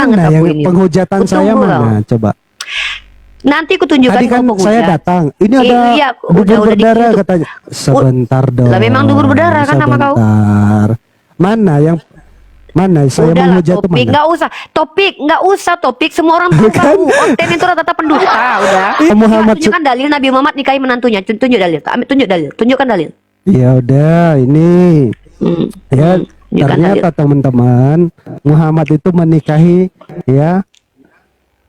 Mana yang ini. penghujatan saya mana? Coba. Nanti aku tunjukkan. Tadi kan saya datang. Ini ada iya, dubur berdarah di katanya. Sebentar dong. Lah memang dubur berdarah kan nama kau. Sebentar. Mana saya Udah menghujat tuh Topik, mana? nggak usah topik. Semua orang tahu Kan? konten itu rata-rata pendusta. Udah. Muhammad Tunjukkan dalil Nabi Muhammad nikahi menantunya. Tunjuk dalil. Tunjukkan dalil. Ya udah, ini ya ternyata dalil. teman-teman Muhammad itu menikahi ya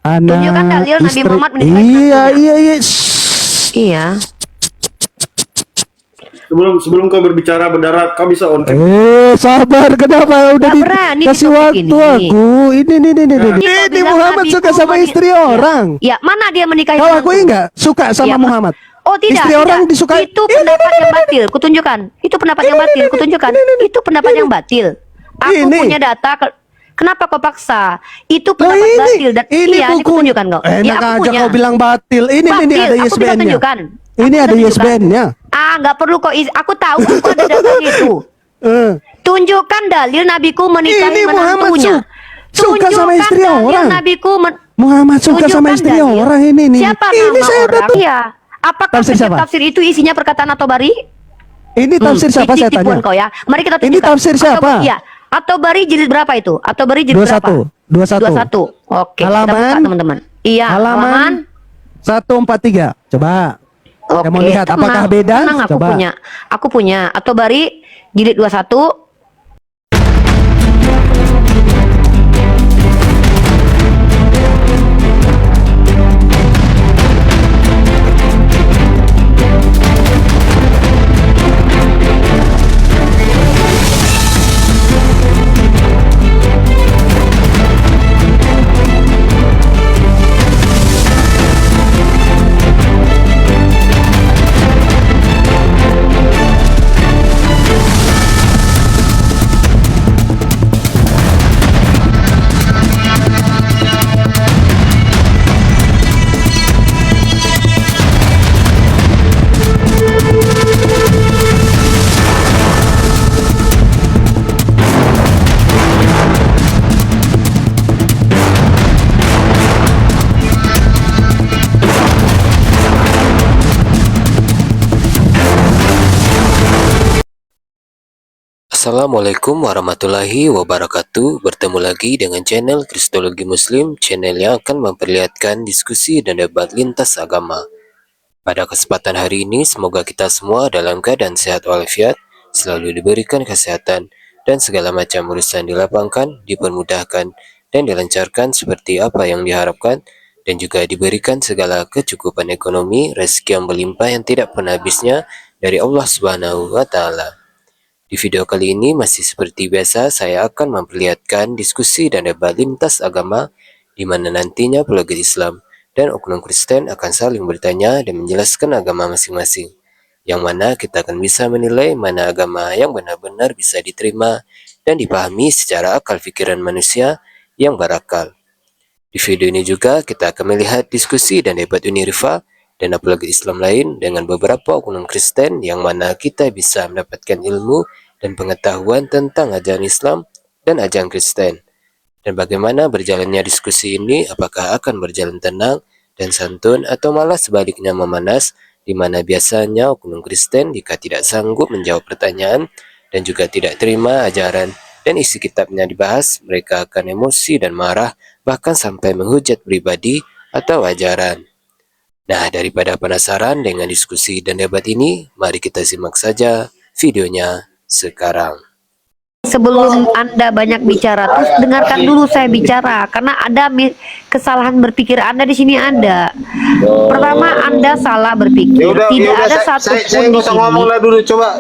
anak Tunjukkan dalil Nabi istri. Muhammad menikahi menantunya. Iya. Iya. Sebelum kau berbicara berdarah, kau bisa on cam. Sabar, kenapa udah Nggak berani dikasih di topik waktu ini. aku. Ini bilang Muhammad Nabi suka ku sama istri orang. Ya, mana dia menikahi Kalau menantu? aku enggak suka sama Ya, Muhammad. Oh tidak, Istri orang disukai. Itu pendapat yang batil. Kutunjukkan. Itu pendapat yang batil. Kutunjukkan. Itu pendapat yang batil. Aku punya data. Kenapa kau paksa? Itu pendapat batil dan iya ini kutunjukkan kau. Enak aku aja punya. kau bilang batil. Ini Batil, ada aku bisa ISBN-nya. tunjukkan. Ini Aku ada bisa tunjukkan. ISBN-nya. Nggak perlu kau. Aku tahu aku ada datanya itu. Tunjukkan dalil nabiku menikahi Ini Muhammad menantunya. suka sama istri orang. Nabiku Muhammad suka sama istri orang ini. Siapa Ini nama saya orang? dapat. Iya. Apakah Tafsir siapa? tafsir itu isinya perkataan At-Tabari? Ini tafsir siapa saya tanya? Kau ya. Mari kita tunjukkan. Ini tafsir siapa? Iya. At-Tabari jilid berapa itu? At-Tabari jilid 21. berapa? 21. Oke, kita buka, Halaman, teman-teman. Iya, halaman 143. Coba. Oke, Saya mau lihat apakah beda? Tenang, Coba. Aku punya At-Tabari jilid 21. Assalamualaikum warahmatullahi wabarakatuh. Bertemu lagi dengan channel Kristologi Muslim, channel yang akan memperlihatkan diskusi dan debat lintas agama. Pada kesempatan hari ini, semoga kita semua dalam keadaan sehat walafiat, selalu diberikan kesehatan, dan segala macam urusan dilapangkan, dipermudahkan, dan dilancarkan seperti apa yang diharapkan, dan juga diberikan segala kecukupan ekonomi, rezeki yang berlimpah yang tidak pernah habisnya dari Allah Subhanahu wa Ta'ala. Di video kali ini masih seperti biasa, saya akan memperlihatkan diskusi dan debat lintas agama di mana nantinya apologet Islam dan oknum Kristen akan saling bertanya dan menjelaskan agama masing-masing. Yang mana kita akan bisa menilai mana agama yang benar-benar bisa diterima dan dipahami secara akal pikiran manusia yang berakal. Di video ini juga kita akan melihat diskusi dan debat Unirifa dan apologet Islam lain dengan beberapa oknum Kristen yang mana kita bisa mendapatkan ilmu dan pengetahuan tentang ajaran Islam dan ajaran Kristen. Dan bagaimana berjalannya diskusi ini, apakah akan berjalan tenang dan santun atau malah sebaliknya memanas, di mana biasanya oknum Kristen jika tidak sanggup menjawab pertanyaan dan juga tidak terima ajaran dan isi kitabnya dibahas, mereka akan emosi dan marah, bahkan sampai menghujat pribadi atau ajaran. Nah, daripada penasaran dengan diskusi dan debat ini, mari kita simak saja videonya sekarang. Sebelum Anda banyak bicara, terus dengarkan dulu saya bicara, karena ada kesalahan berpikir Anda di sini ada. Pertama, Anda salah berpikir. Tidak ada satu pun saya di usah sini. ngomong lah dulu, coba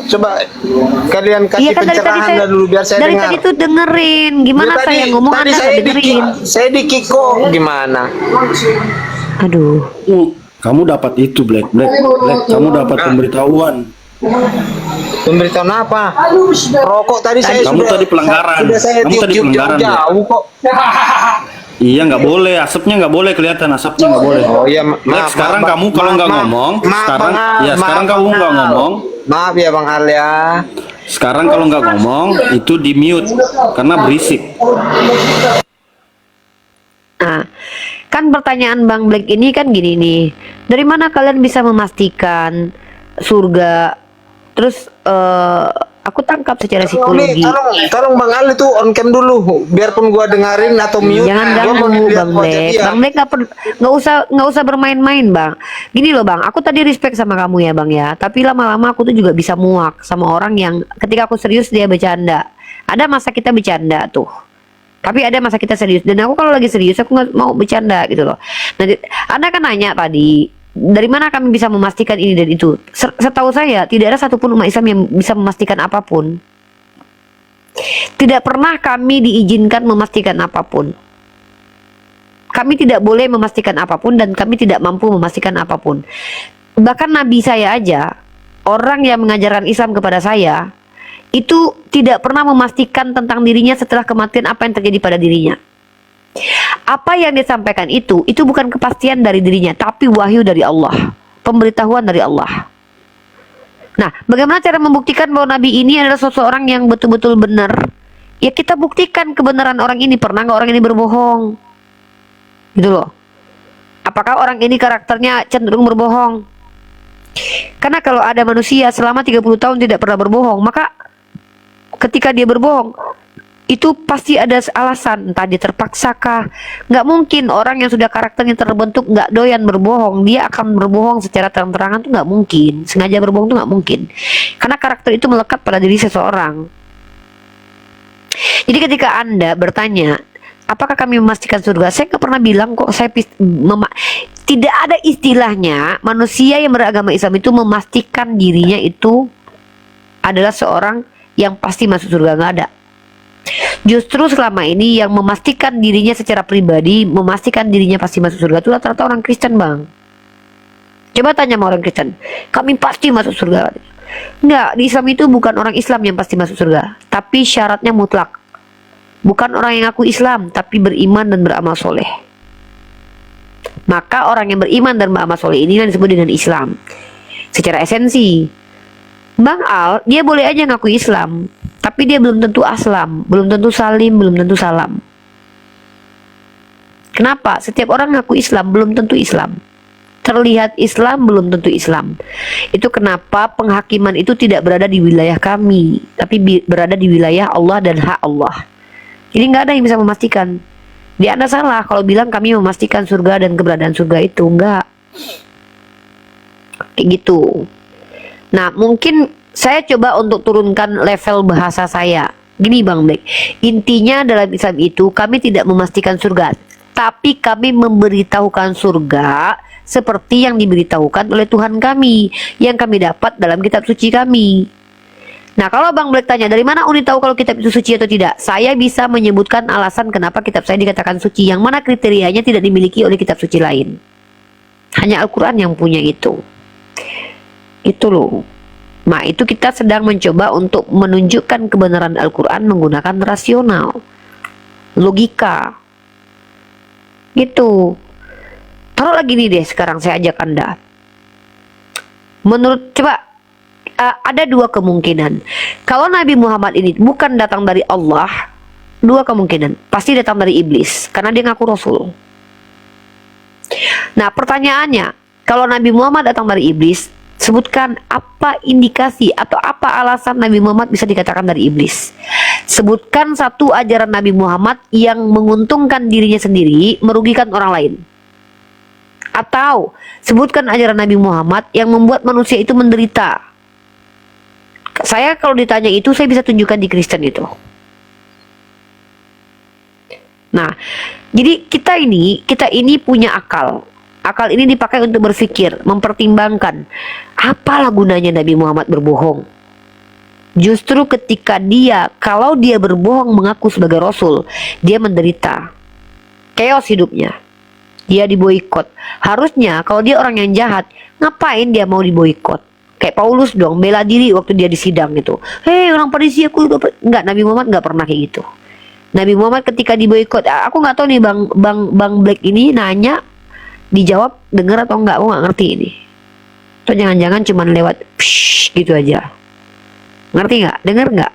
kalian kasih Iya kan pencerahan lah dulu biar saya dari dengar. tadi tuh dengerin, gimana Ya, saya ngomong Anda nggak dengerin. Saya di Kiko gimana? Aduh. Kamu dapat itu Black, kamu dapat pemberitahuan. Pemberitahuan apa? Rokok tadi saya Kamu tadi pelanggaran. Sudah saya Kamu tadi tiup pelanggaran, jauh kok. Iya, nggak boleh, asapnya nggak boleh kelihatan, asapnya nggak boleh. Oh iya, Black, sekarang kamu kalau nggak ngomong, sekarang kamu nggak ngomong. Maaf ya Bang Al ya. Sekarang kalau nggak ngomong itu di mute karena berisik. Nah, kan pertanyaan Bang Black ini kan gini nih, dari mana kalian bisa memastikan surga? Terus aku tangkap secara Nih, psikologi. tolong Bang Ali tuh on cam dulu, biarpun gua dengerin atau mute. Jangan gua mau ganggu lihat Bang wajah Black. dia. Bang Black nggak usah bermain-main Bang. Gini loh Bang, aku tadi respect sama kamu ya Bang ya. Tapi lama-lama aku tuh juga bisa muak sama orang yang ketika aku serius dia bercanda. Ada masa kita bercanda tuh. Tapi ada masa kita serius. Dan aku kalau lagi serius aku nggak mau bercanda gitu loh. Nanti Anda kan nanya tadi, dari mana kami bisa memastikan ini dan itu? Setahu saya tidak ada satupun umat Islam yang bisa memastikan apapun. Tidak pernah kami diizinkan memastikan apapun. Kami tidak boleh memastikan apapun dan kami tidak mampu memastikan apapun. Bahkan Nabi saya aja, orang yang mengajarkan Islam kepada saya, itu tidak pernah memastikan tentang dirinya setelah kematian apa yang terjadi pada dirinya. Apa yang disampaikan itu bukan kepastian dari dirinya, tapi wahyu dari Allah, pemberitahuan dari Allah. Nah, bagaimana cara membuktikan bahwa Nabi ini adalah seseorang yang betul-betul benar? Ya kita buktikan kebenaran orang ini. Pernah nggak orang ini berbohong? Gitu loh. Apakah orang ini karakternya cenderung berbohong? Karena kalau ada manusia selama 30 tahun tidak pernah berbohong, maka ketika dia berbohong itu pasti ada alasan, entah dia terpaksakah. Nggak mungkin orang yang sudah karakternya terbentuk nggak doyan berbohong, dia akan berbohong secara terang-terangan tuh nggak mungkin. Sengaja berbohong tuh nggak mungkin, karena karakter itu melekat pada diri seseorang. Jadi ketika Anda bertanya apakah kami memastikan surga, saya nggak pernah bilang kok tidak ada istilahnya manusia yang beragama Islam itu memastikan dirinya itu adalah seorang yang pasti masuk surga, nggak ada. Justru selama ini yang memastikan dirinya secara pribadi, memastikan dirinya pasti masuk surga itu rata-rata orang Kristen Bang. Coba tanya sama orang Kristen, kami pasti masuk surga. Enggak, di Islam itu bukan orang Islam yang pasti masuk surga, tapi syaratnya mutlak. Bukan orang yang ngaku Islam, tapi beriman dan beramal soleh. Maka orang yang beriman dan beramal soleh ini yang disebut dengan Islam. Secara esensi, Bang Al, dia boleh aja ngaku Islam, tapi dia belum tentu aslam, belum tentu salim, belum tentu salam. Kenapa? Setiap orang ngaku Islam, belum tentu Islam. Terlihat Islam, belum tentu Islam. Itu kenapa penghakiman itu tidak berada di wilayah kami, tapi berada di wilayah Allah dan hak Allah. Jadi nggak ada yang bisa memastikan. Dia Anda salah kalau bilang kami memastikan surga dan keberadaan surga itu. Enggak. Kayak gitu. Nah, mungkin saya coba untuk turunkan level bahasa saya. Gini Bang Black, intinya dalam Islam itu kami tidak memastikan surga, tapi kami memberitahukan surga seperti yang diberitahukan oleh Tuhan kami, yang kami dapat dalam kitab suci kami. Nah, kalau Bang Black tanya dari mana Uni tahu kalau kitab itu suci atau tidak, saya bisa menyebutkan alasan kenapa kitab saya dikatakan suci, yang mana kriterianya tidak dimiliki oleh kitab suci lain. Hanya Al-Quran yang punya itu. Itu loh. Nah, itu kita sedang mencoba untuk menunjukkan kebenaran Al-Quran menggunakan rasional, logika. Gitu. Taruh lagi nih deh, sekarang saya ajak Anda. Ada dua kemungkinan. Kalau Nabi Muhammad ini bukan datang dari Allah, dua kemungkinan. Pasti datang dari iblis, karena dia ngaku Rasul. Nah, pertanyaannya, kalau Nabi Muhammad datang dari iblis, sebutkan apa indikasi atau apa alasan Nabi Muhammad bisa dikatakan dari iblis. Sebutkan satu ajaran Nabi Muhammad yang menguntungkan dirinya sendiri, merugikan orang lain. Atau sebutkan ajaran Nabi Muhammad yang membuat manusia itu menderita. Saya kalau ditanya itu, saya bisa tunjukkan di Kristen itu. Nah, jadi kita ini punya akal. Akal ini dipakai untuk berpikir, mempertimbangkan apalah gunanya Nabi Muhammad berbohong. Justru ketika kalau dia berbohong mengaku sebagai Rasul, dia menderita, chaos hidupnya, dia diboikot. Harusnya kalau dia orang yang jahat, ngapain dia mau diboikot? Kayak Paulus dong, bela diri waktu dia di sidang itu. Hei orang Farisi, aku enggak, Nabi Muhammad nggak pernah kayak gitu. Nabi Muhammad ketika diboikot, aku nggak tahu nih Bang Black ini nanya, dijawab dengar atau enggak, aku nggak ngerti ini. Atau jangan-jangan cuman lewat psh, gitu aja. Ngerti nggak? Dengar nggak?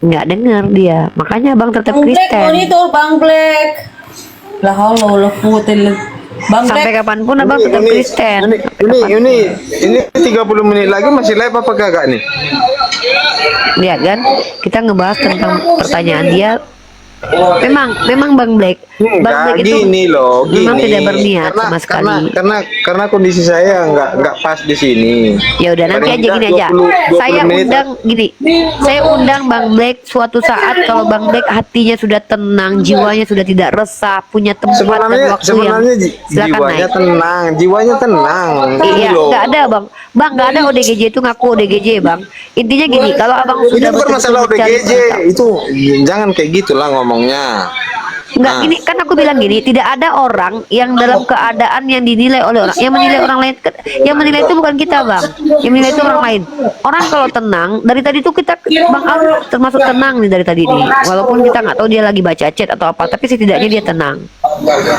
nggak dengar dia. Makanya Bang tetap Bang Black Kristen. monitor Bang Black. Lah halo lah putel. Bang Sampai Black. kapanpun Abang tetap Kristen. Ini 30 menit lagi masih live apa kagak nih? Lihat kan, kita ngebahas tentang pertanyaan dia. Memang Bang Black Enggak itu gini loh, memang gini. tidak berniat sama sekali. Karena kondisi saya nggak pas di sini. Ya udah nanti Paling aja tidak gini aja. 20 Saya menit. undang gini. Saya undang Bang Black suatu saat kalau Bang Black hatinya sudah tenang, jiwanya sudah tidak resah, punya tempat dan waktu yang silakan jiwanya naik. tenang, jiwanya tenang. Iya, Ini loh. nggak ada Bang. Bang nggak ada ODGJ itu ngaku ODGJ Bang. Intinya gini, kalau Abang Ini sudah bukan masalah betul-betul mencari ODGJ, itu jangan kayak gitulah ngomongnya. Enggak, gini kan aku bilang gini, tidak ada orang yang dalam keadaan yang dinilai oleh orang, yang menilai orang lain, yang menilai itu bukan kita Bang, yang menilai itu orang lain. Orang kalau tenang, dari tadi tuh kita, Bang Al termasuk tenang nih dari tadi nih, walaupun kita nggak tahu dia lagi baca chat atau apa, tapi setidaknya dia tenang.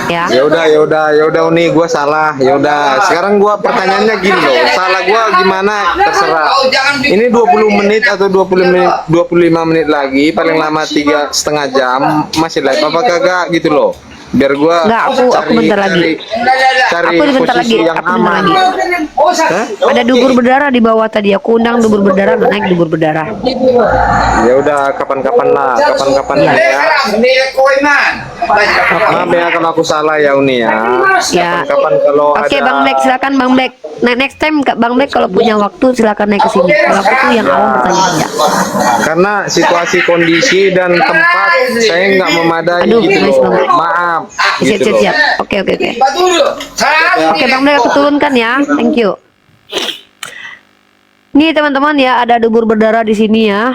Ya. Ya udah Uni, gua salah. Ya udah, sekarang gua pertanyaannya gini loh, salah gua gimana terserah. Ini 20 menit atau 20 menit, 25 menit lagi, paling lama 3,5 jam masih live apa kagak gitu loh. Biar gua Enggak, aku bentar lagi. cari Aku bentar posisi lagi, yang aku bentar aman. lagi. Hah? Ada dubur berdarah di bawah tadi, aku undang dubur berdarah, nggak naik dubur berdarah. Ya udah, kapan-kapan lah, kapan-kapan Ya. ya. Maaf ya kalau aku salah ya Uni ya. Ya. Kapan-kapan kalau Oke ada Bang Black, silakan Bang Black. Nah, next time Bang Black kalau punya waktu silakan naik ke sini. Kalau aku tuh yang awam bertanya aja. karena situasi kondisi dan tempat saya nggak memadai Aduh, gitu please, loh. Bang Black. Maaf Siap, gitu siap, loh. siap. Oke. Oke Bang Black, aku turunkan ya. Thank you. Nih teman-teman ya, ada dubur berdarah di sini ya.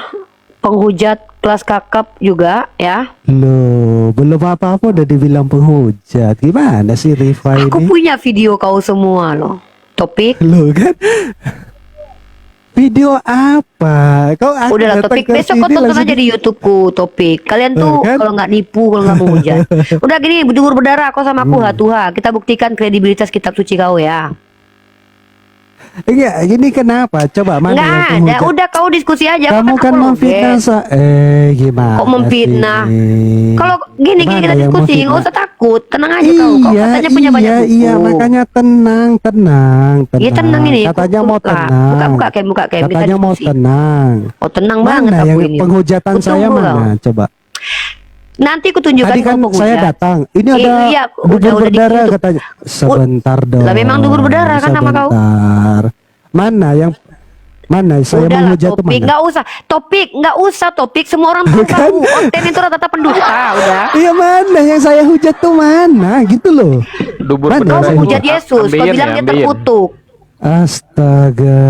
Penghujat kelas kakap juga ya. Loh, belum apa-apa udah dibilang penghujat. Gimana sih Rifa Aku ini? punya video kau semua loh. Topik. Loh kan? Video apa? Kau Udahlah datang Topik, ke besok kau sini tonton langsung aja di YouTubeku Topik. Kalian tuh kan? kalau nggak nipu, kalau nggak menghujat. Udah gini, dubur berdarah kau sama aku hatuha. Kita buktikan kredibilitas kitab suci kau ya. Enggak, ini kenapa? Coba mana Nggak yang ada, penghujat? udah kau diskusi aja. Kamu aku kan memfitnah loget. gimana? Kok memfitnah? sih? Kalau gini Mana kita yang diskusi, memfitnah? nggak usah takut, tenang aja kau. Kau katanya punya banyak buku. Iya, makanya tenang. Iya tenang ini. Katanya mau Buka, tenang. buka cam, kita Katanya mau diskusi. tenang. Oh tenang banget Mana aku yang ini. penghujatan Ku saya tunggu mana? Coba. Nanti ku tunjukkan Tadi kan kau saya penghujat. datang. Ini ada Iya, dubur udah berdarah dikirim. katanya. Sebentar dong. Lah, memang dubur berdarah kan nama kau? Sebentar. Mana saya Udahlah menghujat tuh Topik, mana? nggak usah Topik, semua orang tahu Kan? kau. Konten itu rata-rata pendusta, udah. Iya mana yang saya hujat tuh mana gitu loh. Dubur Mana Kau saya menghujat hujat? Yesus, kau Ambeien bilang ya, dia ambeien. terkutuk. Astaga,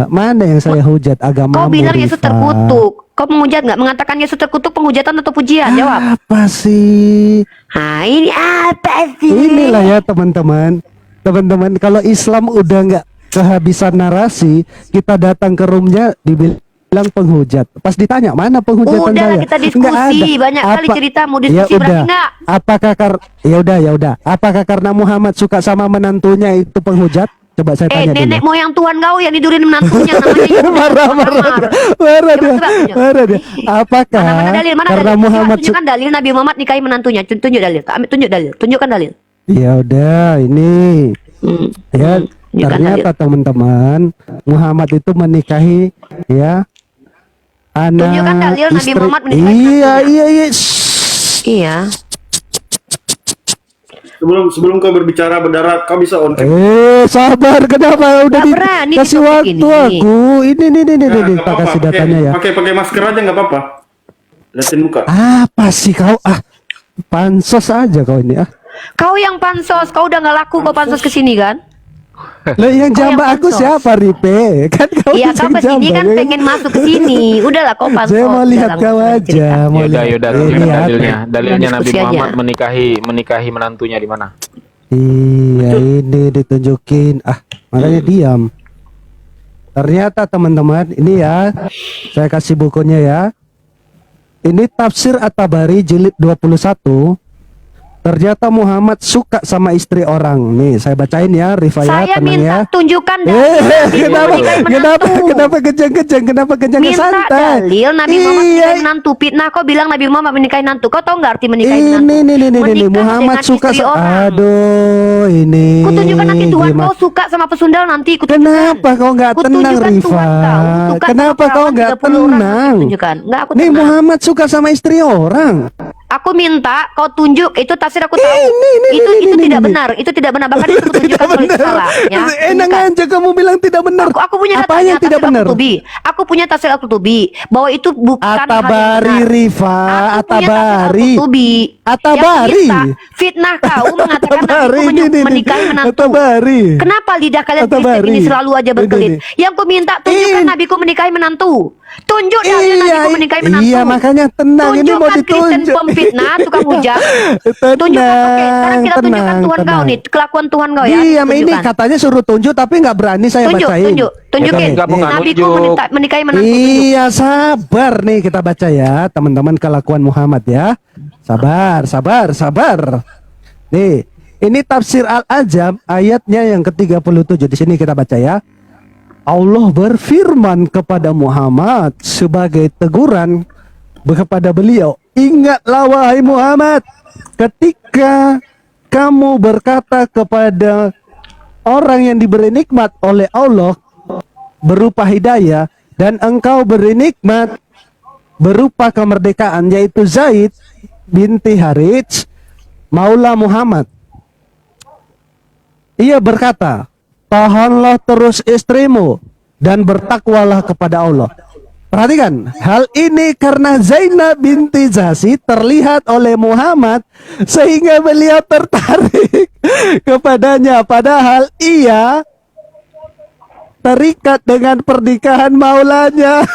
mana yang saya hujat agama? Kau bilang Yesus terkutuk. Kau menghujat nggak? Mengatakan Yesus terkutuk penghujatan atau pujian? Jawab. Apa sih? Nah ini apa sih? Inilah ya teman-teman. Teman-teman, kalau Islam udah nggak kehabisan narasi, kita datang ke roomnya dibilang penghujat. Pas ditanya mana penghujatan Udahlah, saya? kita diskusi. Nggak ada. Banyak kali cerita, mau diskusi, Ya berarti udah. nggak? Apakah ya udah. Apakah karena Muhammad suka sama menantunya itu penghujat? Coba saya tanya dulu. Nenek moyang Tuhan kau yang tidurin menantunya namanya Yudas. marah dia. Coba tunjuk. Marah dia. Apakah Mana dalil? Mana karena dalil? Muhammad Tunjukkan dalil Nabi Muhammad nikahi menantunya. Tunjuk dalil. Tunjuk dalil. Tunjukkan dalil. Ya udah, ini ya Tunjukkan ternyata teman-teman Muhammad itu menikahi ya anak Tunjukkan dalil Nabi istri. Muhammad menikahi Iya. Iya. Sebelum kau berbicara berdarah, kau bisa on cam. Sabar, kenapa udah Nggak berani dikasih di topik waktu ini. aku. Ini Nggak tak apa-apa, kasih datanya ya. Pakai masker aja nggak apa-apa. Liatin muka. Apa sih kau pansos aja kau ini Kau yang pansos, kau udah nggak laku kau pansos ke sini kan? Lah yang Kau yang jambak aku pansos. siapa Ripe? Kan kau Iya, yang kau kesini jambak, kan ya. pengen masuk ke sini. Udahlah kau pansos. Saya mau lihat Udah, kau langsung aja, cerita. mau Yaudah, lihat. tunjukkan Lihat. dalilnya Nabi Diskusi aja. Muhammad menikahi menantunya di mana? Iya, ini ditunjukin. Makanya diam. Ternyata teman-teman, ini ya, saya kasih bukunya ya. Ini Tafsir At-Tabari jilid 21. ternyata Muhammad suka sama istri orang. Nih, saya bacain ya, Rifa ya, Saya tenang minta ya. tunjukkan dalil Nabi Kenapa? menikahi Kenapa? menantu. Kenapa kejang-kejang? Kenapa kejang Minta santai? dalil Nabi Muhammad Iya. menikahi menantu. Fitnah kau bilang Nabi Muhammad menikahi menantu. Kau tahu nggak arti menikahi Ini menantu? nih, Menikah Muhammad dengan suka istri orang. Aduh, ini. Ku tunjukkan nanti Tuhan gimana? kau suka sama pesundal nanti. Ku tunjukkan. Kenapa kau nggak Ku tenang, tunjukkan Rifa? Tuhan kau suka Kenapa sama kau perawan nggak 30 orang, nanti tenang? ku tunjukkan. Nggak, aku Nih tenang. Muhammad suka sama istri orang. Aku minta kau tunjuk, itu tafsir aku tahu. Ini, Itu ini, tidak ini. benar, itu tidak benar. Bahkan itu tunjukkan kalau itu salah. Ya, Enak tunjukkan. aja kamu bilang tidak benar. Aku punya Apa datanya, yang tidak tafsir benar? Al-Qurtubi. Aku punya tafsir Al-Qurtubi bahwa itu bukan hal yang Atabari, benar. Rifa, Aku punya tafsir Atabari. Al-Qurtubi. Atabari. Yang minta fitnah kau mengatakan Atabari, nabiku ini. menikahi menantu. Atabari. Kenapa lidah kalian Atabari. bisik ini selalu aja berkelit? Ini. Yang ku minta tunjukkan Ini. nabiku menikahi menantu. Tunjuk dalil nabiku menikahi menantu. Iya, makanya tenang, ini mau Tunjukkan Kristen ditunjuk. pemfitnah, tukang hujat. Tunjukkan, oke. Sekarang kita tunjukkan Tuhan kau nih, kelakuan Tuhan kau ya. Diam, ini Tunjukkan. katanya suruh tunjuk tapi nggak berani saya bacain. Tunjukin. Nggak mau Nabiku nunjuk. menikahi menantu. Tunjuk. Iya, sabar nih kita baca ya, teman-teman, kelakuan Muhammad ya. Sabar. Nih, ini tafsir Al-Ajam ayatnya yang ke-37. Di sini kita baca ya. Allah berfirman kepada Muhammad sebagai teguran kepada beliau, ingatlah wahai Muhammad, ketika kamu berkata kepada orang yang diberi nikmat oleh Allah berupa hidayah, dan engkau beri nikmat berupa kemerdekaan, yaitu Zaid binti Harits Maula Muhammad. Ia berkata, tahanlah terus istrimu dan bertakwalah kepada Allah. Perhatikan, hal ini karena Zainab binti Jahsy terlihat oleh Muhammad sehingga beliau tertarik kepadanya, padahal ia terikat dengan pernikahan maulanya.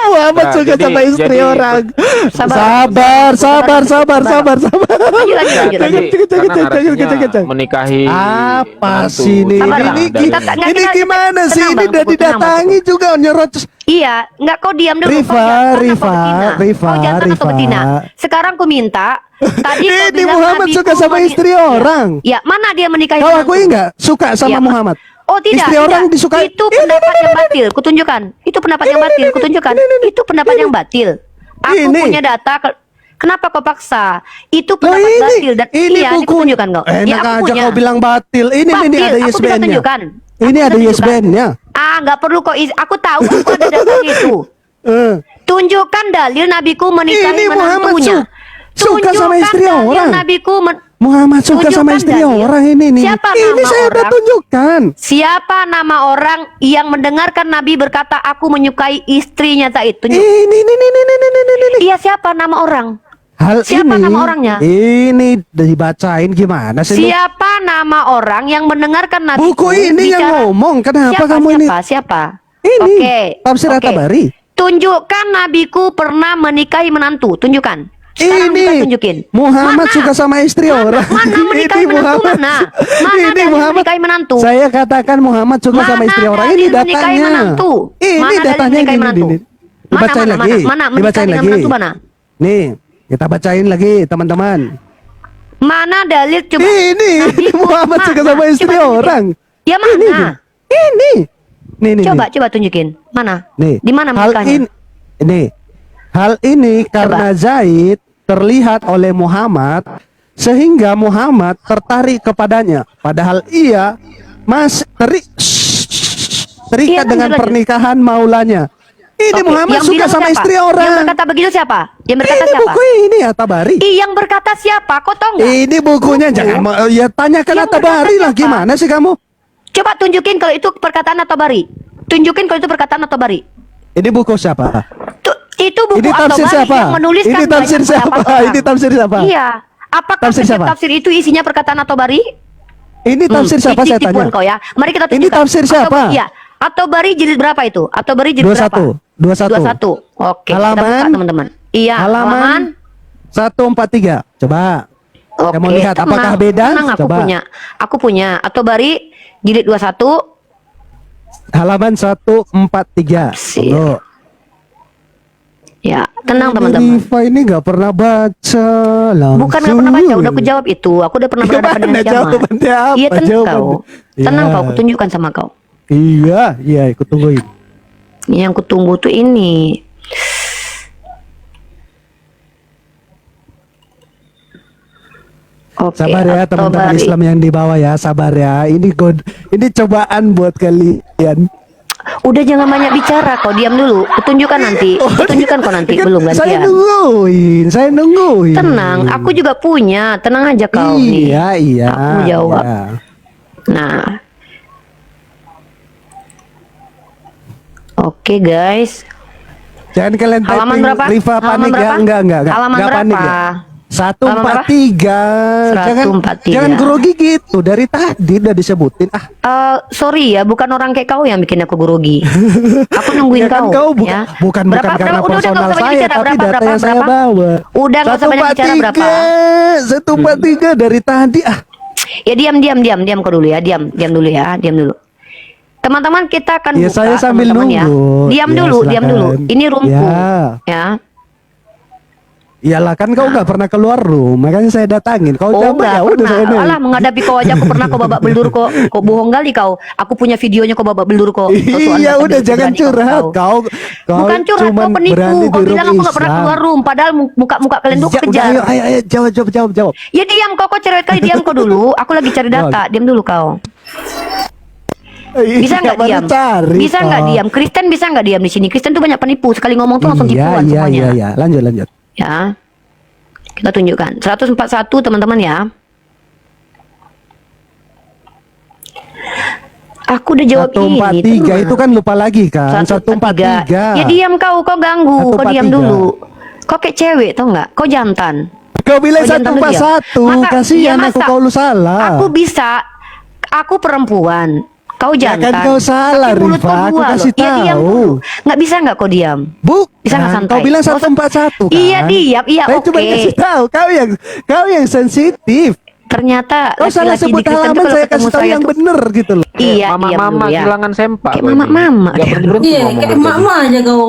Muhammad Nah, suka sama istri jadi- orang. Sabar. Sabar. Lanjut. Karena menikahi Apa menantu. sih ini? Sabar, Ini, Bang. ini gimana sih? Tenang, Ini Bang. udah Tenang, didatangi juga nyerot. Iya, enggak, kau diam dulu. Rifa, Kau jantan atau Rifa, betina? Rifa, Kau jantan atau Rifa. betina? Sekarang ku minta. Tadi kau Ini bilang Muhammad nabiku suka sama istri orang. Ya, mana dia menikahi Kau menantu? akui nggak suka sama Ya, Muhammad? Oh tidak, Istri orang disukai. Itu pendapat yang batil. Kutunjukkan. Itu pendapat yang batil. Kutunjukkan. Itu pendapat yang batil. Aku Ini. punya data. Kenapa kau paksa? Itu Loh, pendapat ini, batil dan ini iya, buku. kutunjukkan kau. Enak aku aja punya. kau bilang batil. Ini Batil, ada aku bisa ISBN-nya. tunjukkan. Ini Aku ada bisa tunjukkan. ISBN-nya. Nggak perlu kau. Aku tahu. Aku ada datanya itu. Tunjukkan dalil nabiku menikahi Ini Muhammad menantunya. suka sama istri Tunjukkan dalil orang. nabiku Muhammad suka sama Tunjukkan istri dalil. orang ini nih. Siapa Ini nama saya udah orang? tunjukkan. Siapa nama orang yang mendengarkan Nabi berkata aku menyukai istrinya Zaid? Tunjuk. Ini. Iya, siapa nama orang? Hal Siapa ini, nama orangnya? Ini dibacain gimana sih? lu? Siapa nama orang yang mendengarkan Nabi? Buku ini yang ngomong. Kenapa kamu ini? Siapa? Ini Oke. tafsir oke. At-Tabari. Tunjukkan nabiku pernah menikahi menantu. Tunjukkan. Sekarang Ini kita tunjukin. Muhammad Mana? suka sama istri orang. Mana menikahi Ini menantu Muhammad. mana? Mana Ini dalil Muhammad. menikahi menantu? Saya katakan Muhammad suka sama istri orang. Ini dalil menikahi datanya. menantu? Ini Mana dalil datanya menikahi ini. menantu? Dibacain Mana, lagi. mana Dibacain menikahi dengan lagi. menantu mana? Nih, kita bacain lagi teman-teman. Mana dalil coba? Ini Nabiku, Muhammad mana? suka sama istri Coba tunjukin. orang. Ya mana? Ini. Nih. Coba tunjukin. Mana? Nih. Di mana hal menikahnya? ini. Hal ini karena Zaid terlihat oleh Muhammad sehingga Muhammad tertarik kepadanya. Padahal ia terikat Iya, dengan lanjut. pernikahan maulanya. Ini Oke, Muhammad yang suka bilang sama siapa? istri Yang orang. berkata begitu siapa? Yang berkata Ini siapa? buku ini At-Tabari. Yang berkata siapa? Kau tahu nggak? Ini bukunya jangan ya tanyakan Yang At-Tabari berkata lah, siapa? gimana sih kamu? Coba tunjukin kalau itu perkataan At-Tabari. Tunjukin kalau itu perkataan At-Tabari. Ini buku siapa? Itu buku Ini tafsir At-Tabari siapa? yang menuliskan Ini tafsir banyak siapa? pendapat orang. Ini tafsir siapa? Iya. Apakah Tafsir setiap siapa? tafsir itu isinya perkataan At-Tabari? Ini tafsir siapa saya Tipuan tanya? kau ya. Mari kita Ini tunjukkan. tafsir siapa? Iya. At-Tabari jilid berapa itu? At-Tabari jilid 21. berapa? 21. Oke, kita buka Halaman? teman-teman. Iya, Halaman 143. Coba. Oke, Saya mau lihat tenang, apakah beda? tenang, aku Coba. punya. Aku punya. At-Tabari jilid 21. Halaman 143. Tafsir. Tunggu. Ya, tenang Ini teman-teman. Rifa ini nggak pernah baca langsung. Bukan nggak pernah baca, udah aku jawab itu. Aku udah pernah berhadapan Gimana dengan kiamat. jawabannya apa? Iya tenang Jawabannya? kau. Tenang Ya. kau, aku tunjukkan sama kau. Iya, iya, ikut tungguin. Yang kutunggu tuh ini. Oke, Sabar ya teman-teman At-Tabari. Islam yang di bawah ya, sabar ya. Ini cobaan buat kalian. Udah jangan banyak bicara, kau diam dulu. Kutunjukkan nanti. Kutunjukkan kau nanti Kan belum Saya gantian. saya nungguin. Tenang, aku juga punya. Tenang aja kau nih. Iya, iya. Aku jawab. iya. Nah. Oke guys. Jangan kalian Halaman typing berapa? Rifa Halaman panik ya. berapa? Enggak. Halaman Enggak panik berapa? ya. Halaman berapa? 143. Jangan 143. jangan grogi gitu. Dari tadi udah disebutin. Sorry ya, bukan orang kayak kau yang bikin aku grogi. Aku nungguin Ya kan kau ya. bukan Berapa? karena Udah, nggak personal usah banyak saya, bicara. tapi Berapa? data yang saya bawa. Udah nggak usah banyak bicara. Berapa? 143 dari tadi. Ya diam kau dulu ya. Diam dulu ya. Diam dulu. Teman-teman kita akan Ya, buka saya sambil teman-teman ya. nunggu. Diam Ya, dulu. silakan. Ini roomku. Ya. Ya. Iyalah kan kau nggak pernah keluar rumah, makanya saya datangin. Kau Oh coba enggak ya udah saya pernah. Alah menghadapi kau aja aku pernah kau babak belur kok. Kok bohong kali kau. Aku punya videonya kau babak belur kok. Kau soal Iya dasar udah berani jangan kau. curhat kau. Bukan curhat, cuman kau penipu. berani Kau di bilang room aku nggak pernah Islam. keluar room, padahal muka-muka kalian tuh Ya udah, kejar. ayo jawab. Ya diam kau cerewet kali, diam kau dulu. Aku lagi cari data, diam dulu kau. Bisa nggak Baru diam? cari, Bisa nggak kau. diam? Kristen bisa nggak diam di sini? Kristen tuh banyak penipu, sekali ngomong tuh langsung tipuan semuanya. Iya. Lanjut. Ya. Kita tunjukkan 141 teman-teman ya. Aku udah jawab ini. 143 itu kan lupa lagi kan. 143. Ya diam kau ganggu. Kau diam 143. dulu. Kau kayak cewek tau nggak? Kau jantan. Kau bilang Kau jantan tuh diam. 141. Masa- Kasihan iya, aku masa kau lu salah. Aku bisa. Aku perempuan. Kau Ya jantan. kan kau salah, Tapi mulut Rifa. kau Aku dua kasih loh. Iya diam tahu. dulu. Nggak bisa nggak kau diam? Bisa nggak Bukan, santai? kau bilang Nggak usah- 141 kan? Iya diam. Iya Saya cuma oke. kasih tahu kau yang sensitif. Ternyata Kau salah laki-laki sebut di Kristen tuh halaman, kalau saya ketemu kasih tahu saya yang tuh- bener gitu loh. Iya, mama diam mama dulu ya. kehilangan sempak. Kayak gua ini. mama-mama. Nggak berhenti Iya, ngomong kayak gitu. emak-emak aja kau.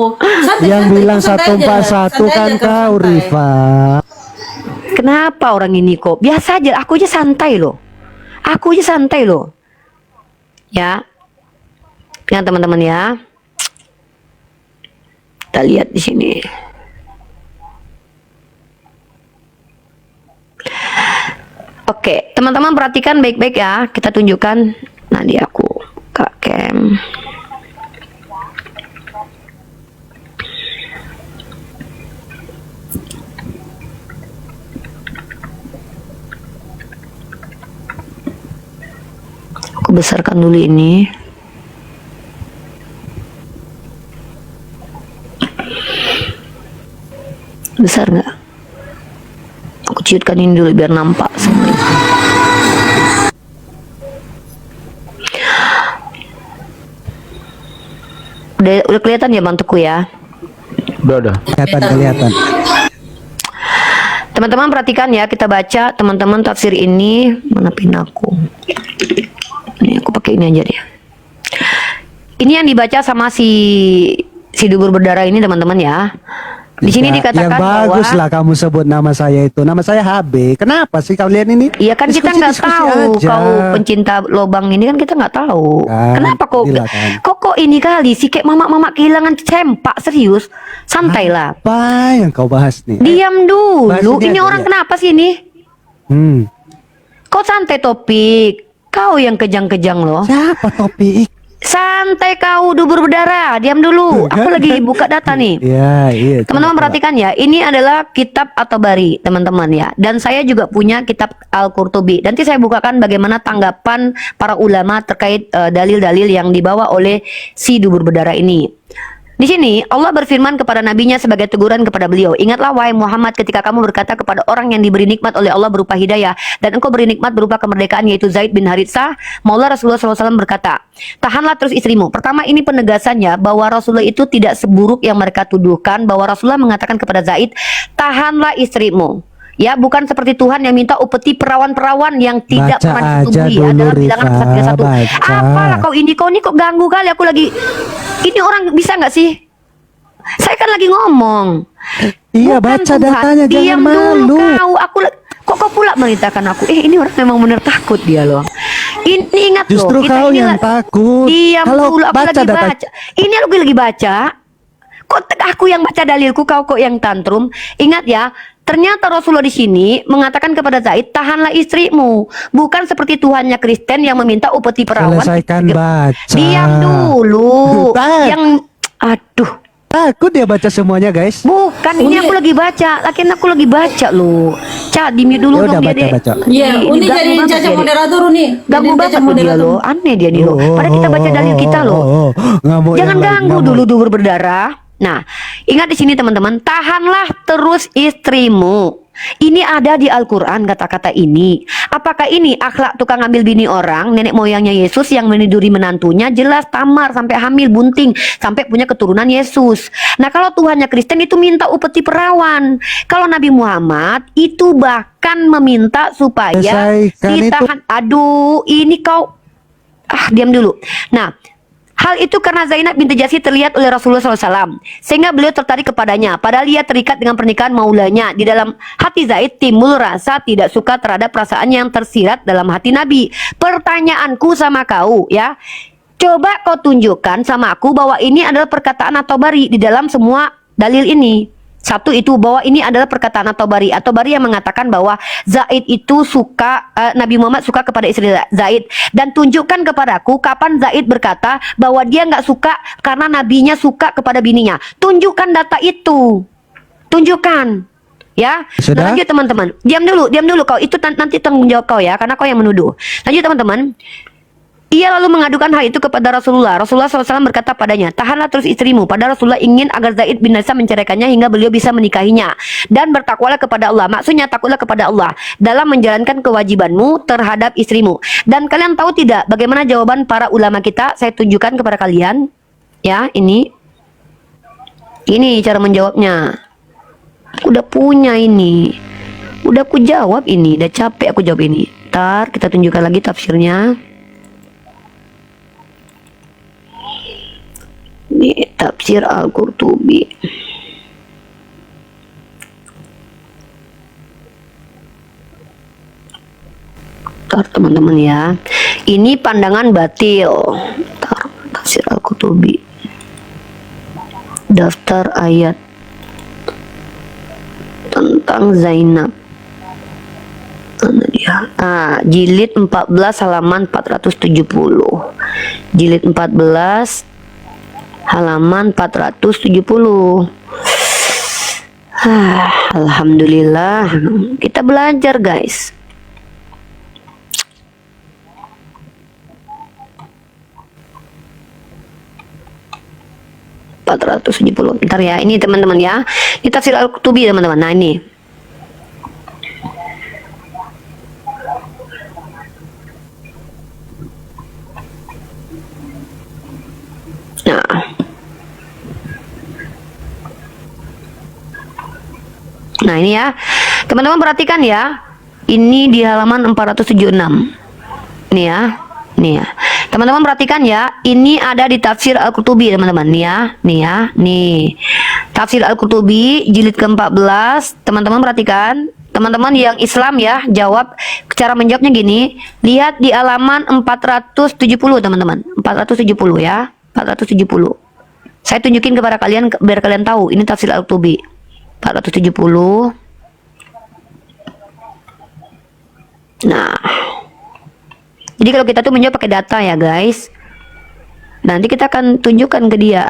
Yang bilang santai aja. 141 kan Santai aja, kau, santai. Rifa. Kenapa orang ini kok? Biasa aja, aku aja santai loh. Aku aja santai loh. Ya. Ya teman-teman ya. Kita lihat di sini. Oke, teman-teman perhatikan baik-baik ya. Kita tunjukkan. Nah, di aku Kak Kem. Aku besarkan dulu ini. Besar nggak? Aku ciutkan ini dulu biar nampak semuanya. Udah kelihatan ya bantuku ya. Udah. Kelihatan. Teman-teman perhatikan ya, kita baca teman-teman tafsir ini. Mana pin aku? Ini aku pakai ini aja deh. Ini yang dibaca sama si dubur berdarah ini teman-teman ya. Di sini Ya, dikatakan yang bagus bahwa lah kamu sebut nama saya itu. Nama saya HB. Kenapa sih kalian ini? iya kan kita nggak Diskusi-diskusi tahu aja. kau pencinta lobang ini kan kita nggak tahu. Kan, Kenapa kok? inilah kan. Kok ini kali sih kayak mama-mama kehilangan sempak serius. Santai lah. Apa yang kau bahas nih? Diam Bahas dulu. ini Ini aja, orang ya. kenapa sih ini? Hmm. Kau santai topik. Kau yang kejang-kejang loh. Siapa topik? Santai kau dubur berdarah. Diam dulu. Aku lagi buka data nih. Iya. Teman-teman coba. perhatikan ya, ini adalah kitab At-Tabari, teman-teman ya. Dan saya juga punya kitab Al-Qurtubi. Nanti saya bukakan bagaimana tanggapan para ulama terkait dalil-dalil yang dibawa oleh si dubur berdarah ini. Di sini Allah berfirman kepada nabinya sebagai teguran kepada beliau. Ingatlah wahai Muhammad ketika kamu berkata kepada orang yang diberi nikmat oleh Allah berupa hidayah dan engkau beri nikmat berupa kemerdekaan yaitu Zaid bin Haritsah. Maula Rasulullah SAW berkata, tahanlah terus istrimu. Pertama ini penegasannya bahwa Rasulullah itu tidak seburuk yang mereka tuduhkan, bahwa Rasulullah mengatakan kepada Zaid, tahanlah istrimu. Ya, bukan seperti Tuhan yang minta upeti perawan-perawan yang tidak Baca pernah aja disetujui. dulu, Adalah bilangan Rifa, pasal 31. baca. Apalah kau ini kok ganggu kali aku lagi. Ini orang bisa nggak sih? Saya kan lagi ngomong. Iya, Bukan baca Tuhan. datanya, jangan Diam malu. dulu kau. Kok kau pula merintahkan aku? Ini orang memang benar takut dia loh. Ini ingat Justru loh, kita kau ini yang takut. Diam Kalau dulu, aku baca lagi data- baca. Ini aku lagi baca. Kok aku yang baca dalilku, kau kok yang tantrum? Ingat ya, ternyata Rasulullah di sini mengatakan kepada Zaid, tahanlah istrimu. Bukan seperti Tuhannya Kristen yang meminta upeti perawan. Selesaikan baca. Diam dulu. Tat. Yang aduh. Takut dia baca semuanya, guys. Bukan, ini aku lagi baca. Lakin aku lagi baca loh. Cak, di mute dulu Ya dong udah, dia, baca, Dek. baca. Iya, Ini Uni ganggu jadi banget caca dia, Dek. moderator Uni. Ganggu Jadi banget caca loh dia moderator. loh. Aneh dia nih loh. Padahal kita baca dalil kita loh. Ngamuk Jangan yang lain, ganggu ngamuk. dulu dulur berdarah. Nah, ingat di sini teman-teman, tahanlah terus istrimu. Ini ada di Al-Quran kata-kata ini. Apakah ini akhlak tukang ambil bini orang, nenek moyangnya Yesus yang meniduri menantunya? Jelas Tamar sampai hamil bunting sampai punya keturunan Yesus. Nah, kalau Tuhannya Kristen itu minta upeti perawan. Kalau Nabi Muhammad itu bahkan meminta supaya Selesaikan itu. ditahan. Aduh, ini kau diam dulu. Nah, hal itu karena Zainab binti Jahsy terlihat oleh Rasulullah SAW, sehingga beliau tertarik kepadanya. Padahal ia terikat dengan pernikahan maulanya. Di dalam hati Zaid timbul rasa tidak suka terhadap perasaan yang tersirat dalam hati Nabi. Pertanyaanku sama kau ya, coba kau tunjukkan sama aku bahwa ini adalah perkataan At-Tabari di dalam semua dalil ini. Satu itu bahwa ini adalah perkataan At-Tabari. At-Tabari yang mengatakan bahwa Zaid itu suka, Nabi Muhammad suka kepada istri Zaid. Dan tunjukkan kepadaku kapan Zaid berkata bahwa dia nggak suka karena nabinya suka kepada bininya. Tunjukkan data itu. Tunjukkan. Ya, Sudah? lanjut teman-teman. Diam dulu kau. Itu nanti tanggung jawab kau ya, karena kau yang menuduh. Lanjut teman-teman. Ia lalu mengadukan hal itu kepada Rasulullah. Rasulullah SAW berkata padanya, tahanlah terus istrimu. Padahal Rasulullah ingin agar Zaid bin Harithah menceraikannya hingga beliau bisa menikahinya. Dan bertakwalah kepada Allah. Maksudnya takutlah kepada Allah dalam menjalankan kewajibanmu terhadap istrimu. Dan kalian tahu tidak bagaimana jawaban para ulama kita? Saya tunjukkan kepada kalian. Ya, ini cara menjawabnya. Udah punya ini. Udah aku jawab ini. Udah capek aku jawab ini. Ntar kita tunjukkan lagi tafsirnya. Ini tafsir Al-Qurtubi. Ntar teman-teman ya. Ini pandangan batil. Ntar, tafsir Al-Qurtubi. Daftar ayat tentang Zainab. Mana dia? Jilid 14 halaman 470. Jilid 14 halaman 470. Alhamdulillah kita belajar guys. Bentar ya, ini teman-teman ya. Ini tafsir Al-Qurtubi teman-teman. Nah ini. Nah ini ya, teman-teman perhatikan ya. Ini di halaman 476. Nih ya, teman-teman perhatikan ya. Ini ada di tafsir Al-Qurtubi teman-teman. Nih. Tafsir Al-Qurtubi jilid ke-14. Teman-teman perhatikan. Teman-teman yang Islam ya, jawab. Cara menjawabnya gini. Lihat di halaman 470 teman-teman. 470 ya. 470. Saya tunjukin kepada kalian biar kalian tahu. Ini tafsir Al-Qurtubi. 470. Nah, jadi kalau kita tuh menjawab pakai data ya guys. Nanti kita akan tunjukkan ke dia.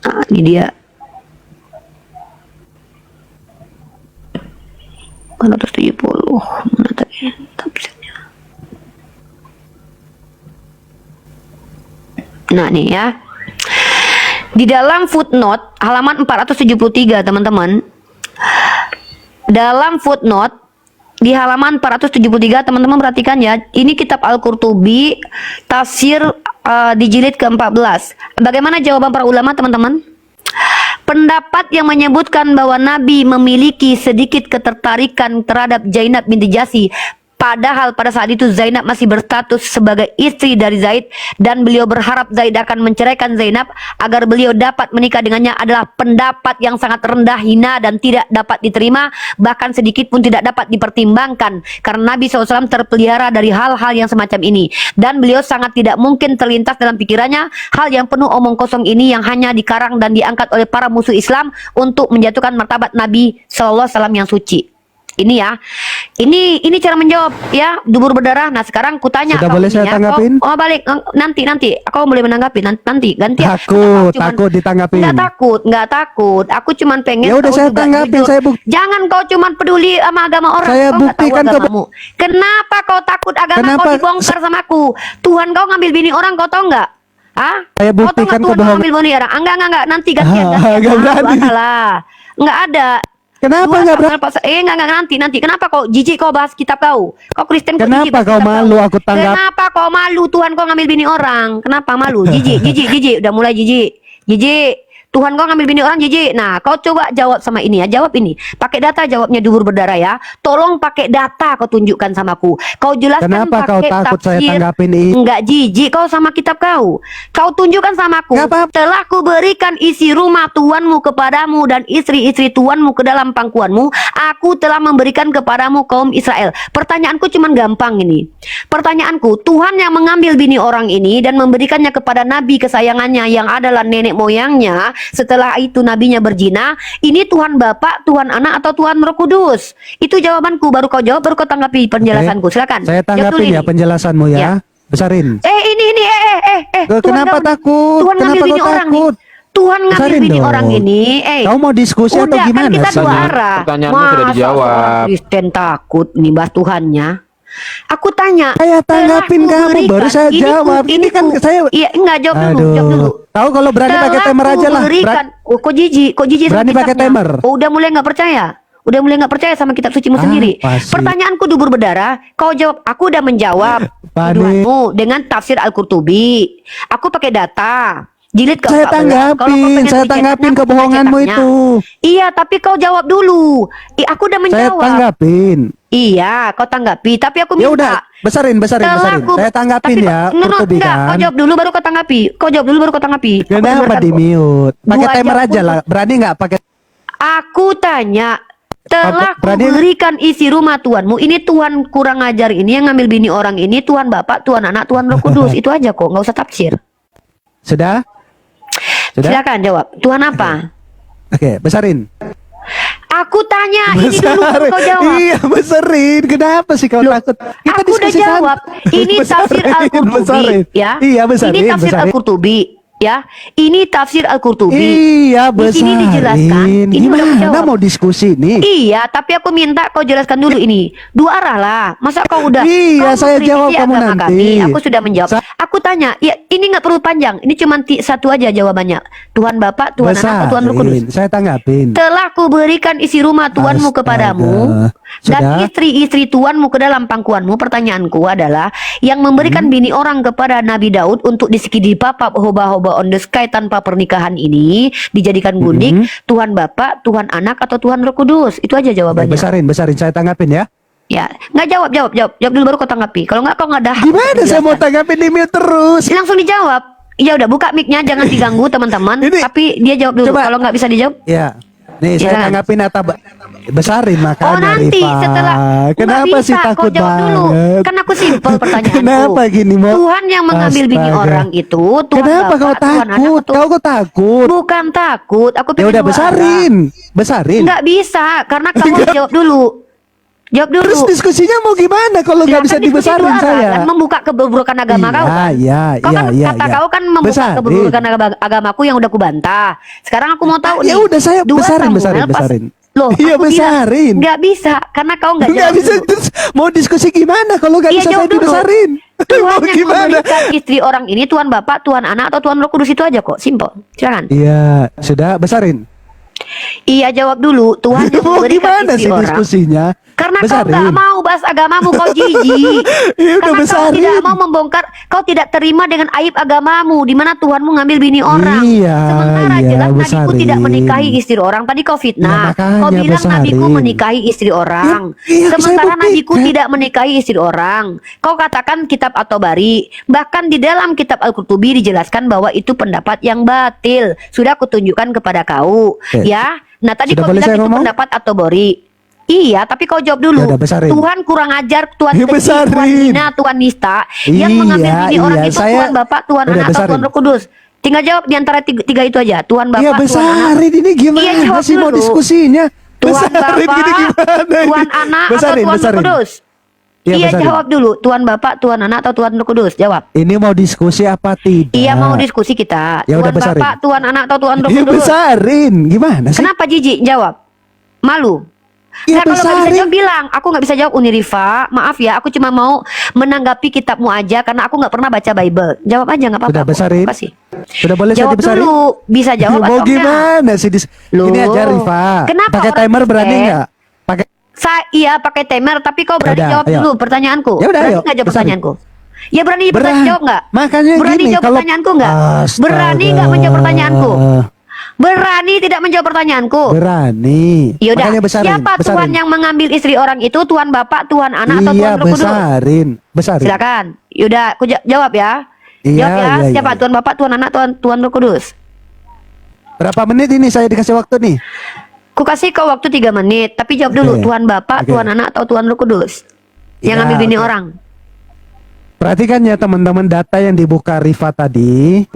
Nah, ini dia. 470. Mana tadi tafsirnya? Nah, nih ya. Di dalam footnote halaman 473 teman-teman. Dalam footnote di halaman 473 teman-teman perhatikan ya. Ini kitab Al-Qurtubi tafsir di jilid ke-14. Bagaimana jawaban para ulama teman-teman? Pendapat yang menyebutkan bahwa Nabi memiliki sedikit ketertarikan terhadap Zainab binti Jahsy Padahal pada saat itu Zainab masih berstatus sebagai istri dari Zaid dan beliau berharap Zaid akan menceraikan Zainab agar beliau dapat menikah dengannya adalah pendapat yang sangat rendah, hina dan tidak dapat diterima, bahkan sedikit pun tidak dapat dipertimbangkan karena Nabi SAW terpelihara dari hal-hal yang semacam ini dan beliau sangat tidak mungkin terlintas dalam pikirannya hal yang penuh omong kosong ini yang hanya dikarang dan diangkat oleh para musuh Islam untuk menjatuhkan martabat Nabi SAW yang suci. Ini ya, ini cara menjawab ya, dubur berdarah. Nah sekarang kutanya, Sudah boleh saya tanggapin? Oh balik nanti, aku boleh menanggapi nanti ganti. Takut ditanggapin. Nggak takut. Aku cuman pengen. Ya udah kau saya juga tanggapin, jujur. saya Jangan kau cuman peduli sama agama orang. Saya Kau nggak tahu buktikan agamamu. Kenapa kau takut agama Kenapa? kau dibongkar sama aku? Tuhan kau ngambil bini orang, kau tahu nggak? Ah? Saya Kau tahu buktikan nggak Tuhan kebohongan. ngambil bini orang? Enggak, nanti gantian. Nggak berani. Nggak ada. Kenapa nggak berani? Enggak nanti. Kenapa kau jijik kau bahas kitab kau? Kau Kristen kau jijik Kenapa bahas kau kitab malu kau? aku tanggap? Kenapa kau malu? Tuhan kau ngambil bini orang. Kenapa malu? Jijik. Udah mulai jijik. Tuhan kau ngambil bini orang jijik. Nah, kau coba jawab sama ini ya. Jawab ini. Pakai data jawabnya dubur berdarah ya. Tolong pakai data kau tunjukkan samaku. Kau jelaskan Kenapa kau pakai takut saya tafsir. tanggapin ini? Enggak jijik kau sama kitab kau. Kau tunjukkan samaku. Nggak apa-apa. Telah kuberikan isi rumah tuanmu kepadamu dan istri-istri tuanmu ke dalam pangkuanmu. Aku telah memberikan kepadamu kaum Israel. Pertanyaanku cuman gampang ini. Pertanyaanku, Tuhan yang mengambil bini orang ini dan memberikannya kepada nabi kesayangannya yang adalah nenek moyangnya. Setelah itu nabinya berzina. Ini Tuhan Bapa, Tuhan Anak, atau Tuhan Roh Kudus? Itu jawabanku. Baru kau jawab, baru kau tanggapi penjelasanku. Silakan. Saya Jawab dulu tanggapin ya ini. penjelasanmu ya. Ya. Besarin. Ini. Tuhan Kenapa kau- takut? Tuhan ngambil Kenapa bini kau orang takut? nih. Tuhan ngambil Besarin bini dong. orang ini. Kau mau diskusi atau Udah, gimana kan kita sih? dua arah. Pertanyaanmu sudah Masa dijawab. orang Kristen takut nih bahas Tuhannya. Aku tanya. Saya tanggapin telah kamu, baru saya jawab. Ini kan saya. Iya, enggak jawab dulu. Jawab dulu. Tahu kalau berani pakai Telah timer aja lah. kuberikan. Oh, kok jijik sama Berani pakai kitabnya? timer. Oh, udah mulai nggak percaya. Sama kitab sucimu sendiri. Apa sih? Pertanyaanku dubur berdarah, kau jawab. Aku udah menjawab Pane. tuduhanmu dengan tafsir Al-Qurtubi. Aku pakai data. Jilid ke Saya tanggapin, saya tanggapin kebohonganmu itu. Iya, tapi kau jawab dulu. Aku udah Saya menjawab. tanggapin. Iya, kau tanggapi. Tapi aku Ya minta. udah, besarin. Saya tanggapin Tapi, ya. enggak, Kurtubi kau kan. jawab dulu baru kau tanggapi. Aku Kenapa dengarkan di kok. mute? Pakai 2 timer jam aja pun- lah. Berani nggak pakai? Aku tanya, telah Berani- kuberikan isi rumah Tuhanmu. Ini Tuhan kurang ajar ini yang ngambil bini orang ini. Tuhan Bapak, Tuhan Anak, Tuhan Roh Kudus. Itu aja kok, nggak usah tafsir. Sudah? Sudah? Silakan jawab. Tuhan apa? Oke, besarin. Aku tanya, ini dulu baru kau jawab. Iya, besarin. Kenapa sih kau Loh, takut? Kita aku udah diskusi jawab. Ini tafsir Besarin, Al-Qurtubi, besarin. ya. Iya, besarin. Ini tafsir besarin. Al-Qurtubi, ya. Ini tafsir Al-Qurtubi. Iya, Di sini dijelaskan. besarin. Ini udah Gimana dijawab. mau diskusi nih? Iya, tapi aku minta kau jelaskan dulu ini. 2 arah lah. Masa kau udah Iya, kau saya mengkritisi jawab kamu agama nanti. kami. Aku sudah menjawab. Sa- Aku tanya, ya ini nggak perlu panjang. Ini cuma satu aja jawabannya. Tuhan Bapa, Tuhan Anak, atau Tuhan Roh Kudus. Besarin. Saya tanggapin. Telah kuberikan isi rumah Tuhanmu Astaga. kepadamu dan Sudah? istri-istri Tuhanmu ke dalam pangkuanmu. Pertanyaanku adalah yang memberikan bini orang kepada Nabi Daud untuk disikidi papap hoba-hoba on the sky tanpa pernikahan ini dijadikan gundik. Tuhan Bapa, Tuhan Anak, atau Tuhan Roh Kudus. Itu aja jawabannya. Besarin. Saya tanggapin ya. Ya, nggak jawab dulu baru kau tanggapi. Kalau nggak kau nggak dah. Gimana saya mau tanggapin di mute terus? Langsung dijawab. Ya udah buka mic-nya, jangan diganggu teman-teman. Ini- Tapi dia jawab dulu. Coba. Kalau nggak bisa dijawab, Ya. Nih, Ya saya kan? tanggapin atau besarin makanya oh nanti Rifa. setelah Kenapa nggak sih bisa, takut kau jawab dulu. banget? Kan aku simpel pertanyaanku. Kenapa gini mau? Tuhan yang mengambil bini Astaga. orang itu Tuhan Kenapa Bapa, kau Tuhan Anak, takut? atau- Kau takut? Bukan takut. Aku Ya pengen udah dua besarin. arah. Nggak bisa karena kamu harus jawab dulu. Jawab dulu. Terus diskusinya mau gimana kalau nggak bisa Silakan diskusi dibesarin dua arah, saya? kan membuka keburukan agama kau kan? Kau kan kata kau kan membuka Besarin. keburukan agamaku yang udah kubantah. Sekarang aku mau tahu Ya nih. udah, saya 2 besarin, Samuel pas- besarin. Loh, Iya, aku bilang, besarin. nggak bisa karena kau nggak Nggak jawab bisa dulu. terus mau diskusi gimana kalau nggak Iya, bisa saya jawab dulu. dibesarin? Tuhan Mau yang gimana? memberikan istri orang ini Tuhan Bapak, Tuhan Anak, atau Tuhan Roh Kudus. Itu aja kok, simple. Silakan. Iya, sudah besarin. Iya, jawab dulu. Tuhan yang Oh, memberikan gimana istri sih orang. diskusinya? Karena kau Besarin. nggak mau bahas agamamu, kau jijik. Ya udah, Karena kau besarin. tidak mau membongkar, kau tidak terima dengan aib agamamu, di mana Tuhanmu ngambil bini orang. Iya, Sementara iya, jelas nabiku besarin. tidak menikahi istri orang. Tadi kau Ya, fitnah. makanya Kau bilang nabiku besarin. menikahi istri orang. Iya, saya Sementara nabiku buktikan. tidak menikahi istri orang. Kau katakan kitab At-Tabari. Bahkan di dalam kitab Al-Qurtubi dijelaskan bahwa itu pendapat yang batil. Sudah aku tunjukkan kepada kau. Oke. Ya. Nah tadi Sudah kau boleh bilang saya itu ngomong? pendapat At-Tabari. Iya, tapi kau jawab dulu. Ya udah, besarin. Tuhan kurang ajar, Tuhan Ya, keji, Tuhan besarin. hina, Tuhan nista. Yang Iya, mengambil bini orang iya, itu saya- Tuhan Bapa, Tuhan Udah, Anak, atau besarin. Tuhan Roh Kudus. Tinggal jawab di antara tiga itu aja. Tuhan Bapa, Iya, Tuhan Anak. besarin ini gimana Iya, jawab sih mau dulu. diskusinya? Tuhan Besarin Bapa, gini gimana ini? Tuhan Anak, Besarin, atau Tuhan Roh besarin. Kudus. Iya, Iya, besarin. jawab dulu. Tuhan Bapa, Tuhan Anak, atau Tuhan Roh Kudus. Jawab. Ini mau diskusi apa tidak? Iya, mau diskusi kita. Ya udah, Tuhan besarin. Bapa, Tuhan Anak, atau Tuhan Roh Iya, Kudus. besarin. Gimana sih? Kenapa jijik? Jawab. Malu. Ya, Nah kalau nggak bisa besarin. jawab bilang, aku nggak bisa jawab Unirifa, maaf ya, aku cuma mau menanggapi kitabmu aja karena aku nggak pernah baca Bible. Jawab aja nggak apa-apa. Sudah, aku besarin. kasih. Sudah boleh saya Jawab dibesarin? dulu, bisa jawab mau atau enggak? gimana sih? Loh, Ini aja Rifa. kenapa Pakai orang timer berani Kristen- nggak? Pakai. Iya pakai timer, tapi kau berani Yaudah, jawab ayo. dulu pertanyaanku. Ya udah, Berani ayo, nggak jawab besarin. pertanyaanku? Ya berani Berani. jawab nggak? Makanya berani gini, jawab kalau- pertanyaanku nggak? Astaga. Berani nggak menjawab pertanyaanku? Berani tidak menjawab pertanyaanku? Berani. Yaudah, Makanya besarin. siapa besarin. Tuhan yang mengambil istri orang itu? Tuhan Bapa, Tuhan Anak, atau Iya, Tuhan Roh Kudus? besarin. Besarin. Silakan. Yaudah, aku jawab ya. Iya, Jawab ya. iya, Siapa? iya. Tuhan Bapa, Tuhan Anak, Tuhan Roh Kudus. Berapa menit ini saya dikasih waktu nih? Ku kasih kau waktu 3 menit, tapi jawab dulu. Oke. Tuhan Bapa, Oke. Tuhan Anak, atau Tuhan Roh Kudus? Yang Iya, ambil bini oke. orang. Perhatikan ya teman-teman, data yang dibuka Rifa tadi.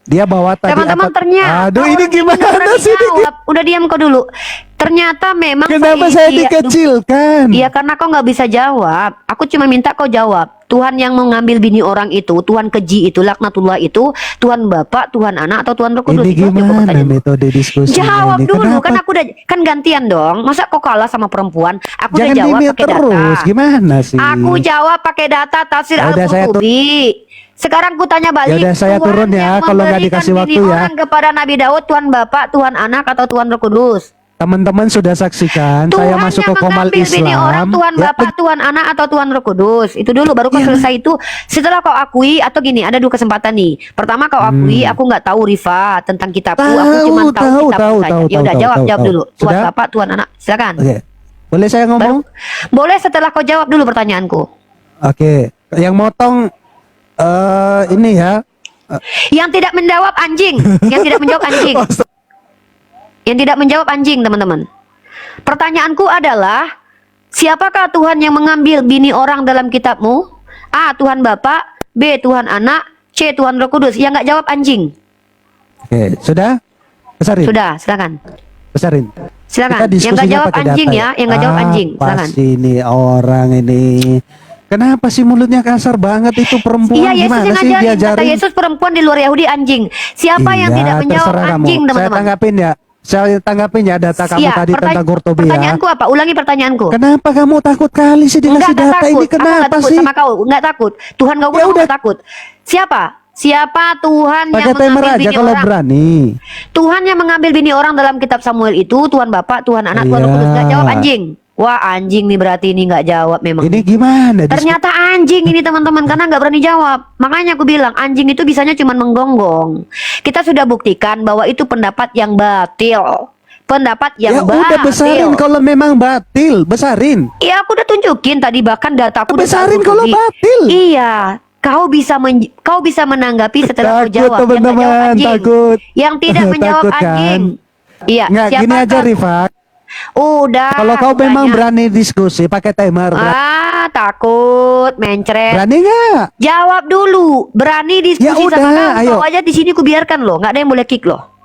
Dia bawa tadi Teman-teman apa? ternyata Aduh, ini orang gimana nggak berani sih? jawab. Udah diam kau dulu. Ternyata memang Kenapa saya iya, dikecilkan? Iya karena kau nggak bisa jawab. Aku cuma minta kau jawab. Tuhan yang mengambil bini orang itu, Tuhan keji itu, laknatullah itu, Tuhan Bapa, Tuhan Anak, atau Tuhan Roh Kudus? Ini Itu aja gimana pertanyaanku. metode diskusi Jawab ini? dulu, Kenapa? kan aku udah kan gantian dong. Masa kau kalah sama perempuan? Aku Jangan udah jawab di-mute pakai terus. data. Gimana sih? Aku jawab pakai data tafsir Ya udah, saya Al-Qurtubi. Sekarang ku tanya balik. Ya udah, saya Tuhan turun ya, yang kalau nggak memberikan dikasih bini waktu ya. orang kepada Nabi Daud, Tuhan Bapa, Tuhan Anak, atau Tuhan Roh Kudus? Teman-teman sudah saksikan saya Tuhan masuk yang ke Komal mengambil bini orang, Islam. Tuhan Ya, Bapa, Tuhan Anak, atau Tuhan Roh Kudus. Itu dulu baru kau Iya, selesai itu. Setelah kau akui, atau gini, ada 2 kesempatan nih. Pertama kau akui, aku nggak tahu Rifa tentang kitabku, aku Tahu, cuma tahu tahu, kitab tahu, saja. tahu, Ya udah tahu, jawab tahu. dulu. Tuhan Sudah? Bapa, Tuhan Anak, silakan. Oke. Boleh saya ngomong? Boleh setelah kau jawab dulu pertanyaanku. Oke. Yang motong ini ya. Yang tidak menjawab anjing, yang tidak menjawab anjing. Yang tidak menjawab anjing, teman-teman. Pertanyaanku adalah, siapakah Tuhan yang mengambil bini orang dalam kitabmu? A. Tuhan Bapa, B. Tuhan Anak, C. Tuhan Roh Kudus. Yang nggak jawab anjing. Oke, sudah? Besarin. Sudah, silakan. Besarin. Silakan. Kita Yang nggak diskusinya jawab pakai anjing data ya, yang nggak jawab anjing. Apa Silakan. sih ini orang ini? Kenapa sih mulutnya kasar banget itu perempuan? Iya, Yesus Gimana yang sih ngajarin. Kata diajarin? Yesus perempuan di luar Yahudi anjing. Siapa yang Iya, tidak menjawab terserah kamu. anjing, Saya teman-teman? tanggapin ya. Saya tanggapin ya data kamu Iya, tadi tentang Qurtubi ya. pertanyaanku apa? Ulangi pertanyaanku. Kenapa kamu takut kali sih dikasih Enggak data takut. ini? Aku enggak Kenapa takut sih? sama kau. Enggak takut. Tuhan kau Ya aku udah. enggak takut. Siapa? Siapa Tuhan Pakai yang timer mengambil aja bini kalau orang? berani. Tuhan yang mengambil bini orang dalam kitab Samuel itu Tuhan Bapa, Tuhan Anak, Tuhan Roh Iya. Kudus. Enggak jawab anjing. Wah anjing nih berarti ini enggak jawab memang. Ini gimana? Ternyata anjing ini teman-teman karena nggak berani jawab. Makanya aku bilang anjing itu bisanya cuma menggonggong. Kita sudah buktikan bahwa itu pendapat yang batil. Pendapat yang Ya batil. udah besarin kalau memang batil, besarin. Iya aku udah tunjukin tadi bahkan dataku udah Besarin tahu kalau Budi. batil. Iya, kau bisa menanggapi setelah Takut, kau jawab. Yang nggak teman-teman, jawab anjing. takut. Yang tidak menjawab Takut, kan? anjing. Iya. Nggak gini siapakah- aja Rifa. Udah. Kalau kau aku memang tanya. berani diskusi pakai timer, Takut, mencret. berani nggak? Jawab dulu. Berani diskusi Ya udah, sama kau. ayo. Kau aja di sini ku biarkan loh. Nggak ada yang boleh kick loh.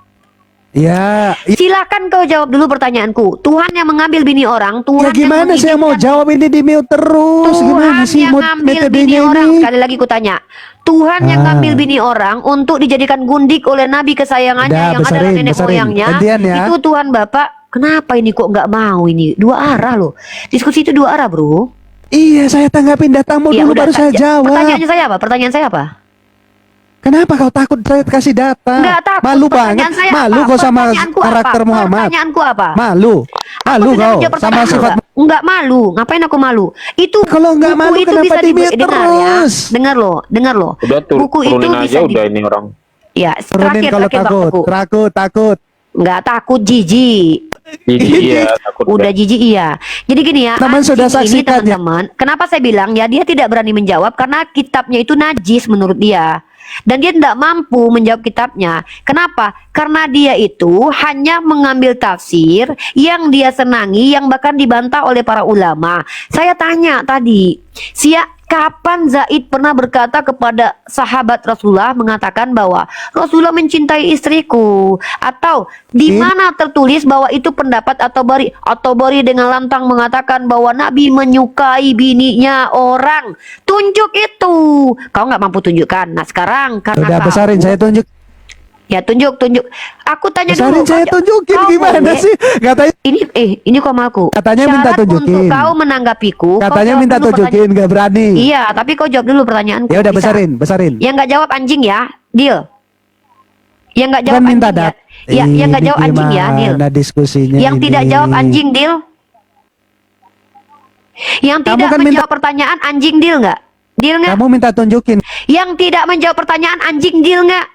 Ya, Silakan kau jawab dulu pertanyaanku. Tuhan yang mengambil bini orang, ya Tuhan gimana yang sih yang mau mengizinkan- jawab ini di mute terus? Gimana Tuhan sih yang mau ngambil bini metodenya orang. ini? Sekali lagi ku tanya. Tuhan yang Ah. ngambil bini orang untuk dijadikan gundik oleh nabi kesayangannya Udah, yang adalah besarin, nenek besarin. moyangnya. Gantian ya. Itu Tuhan Bapak. Kenapa ini kok nggak mau ini? Dua arah loh. Diskusi itu dua arah, Bro. Iya, saya tanggapin datamu Ya dulu udah, baru saya jawab. Pertanyaan saya apa? Kenapa kau takut saya kasih data? Nggak takut. Malu Pertanyaan banget. saya Malu apa? kau sama Pertanyaanku apa? karakter Muhammad. Pertanyaanku apa? Malu. Malu Aku tidak kau menjawab sama pertanyaan sifat. enggak malu. Ngapain aku malu? Itu Kalau nggak buku malu, itu kenapa bisa di-mute dengar ya. terus? Dengar loh. Udah Buku itu turunin bisa aja udah ini orang. Ya, Turunin kalau Bang takut. Teguh. Takut. Nggak takut, jijik. Jijik iya takut. Udah jijik iya. Jadi gini ya, Teman sudah anjing ini saksikan ya. teman-teman. Kenapa saya bilang ya dia tidak berani menjawab karena kitabnya itu najis menurut dia. Dan dia tidak mampu menjawab kitabnya. Kenapa? Karena dia itu hanya mengambil tafsir yang dia senangi, yang bahkan dibantah oleh para ulama. Saya tanya tadi, kapan Zaid pernah berkata kepada sahabat Rasulullah mengatakan bahwa Rasulullah mencintai istriku, atau di mana tertulis bahwa itu pendapat atau bari dengan lantang mengatakan bahwa Nabi menyukai bininya orang. Tunjuk itu. Kau nggak mampu tunjukkan. Nah sekarang karena Udah besarin saya tunjuk. ya tunjuk. Aku tanya Besarin dulu. saya tunjukin kau gimana boleh- sih? Katanya Ini komaku. Katanya minta Syarat tunjukin. untuk kau menanggapiku. kau katanya jawab minta dulu tunjukin nggak berani. Iya, tapi kau jawab dulu pertanyaanku. Ya udah Bisa? besarin. Yang nggak jawab anjing ya, deal. Yang nggak jawab Kan minta anjing ya. dat. Yang nggak Ini jawab anjing ya, deal. gimana diskusinya Yang ini? tidak jawab anjing, deal. Yang Kamu tidak kan menjawab pertanyaan anjing, deal nggak? Deal nggak? Kamu minta tunjukin. Yang tidak menjawab pertanyaan anjing, deal nggak?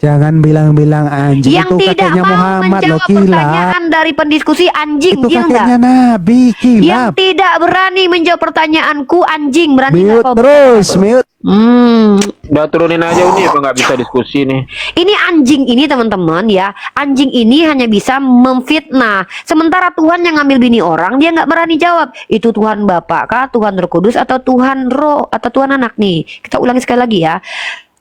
Jangan bilang-bilang anjing. Yang Itu tidak kakeknya mau Muhammad loh, menjawab kilap. pertanyaan dari pendiskusi anjing, Itu deal nggak? kakeknya Nabi, Yang kilap. tidak berani menjawab pertanyaanku anjing, berani nggak Mute kau? terus, mute. Udah turunin aja udah apa nggak bisa diskusi nih. Ini anjing ini teman-teman ya, anjing ini hanya bisa memfitnah. Sementara Tuhan yang ngambil bini orang, dia nggak berani jawab. Itu Tuhan Bapa kah, Tuhan Roh Kudus, atau Tuhan Roh, atau Tuhan Anak nih. Kita ulangi sekali lagi ya.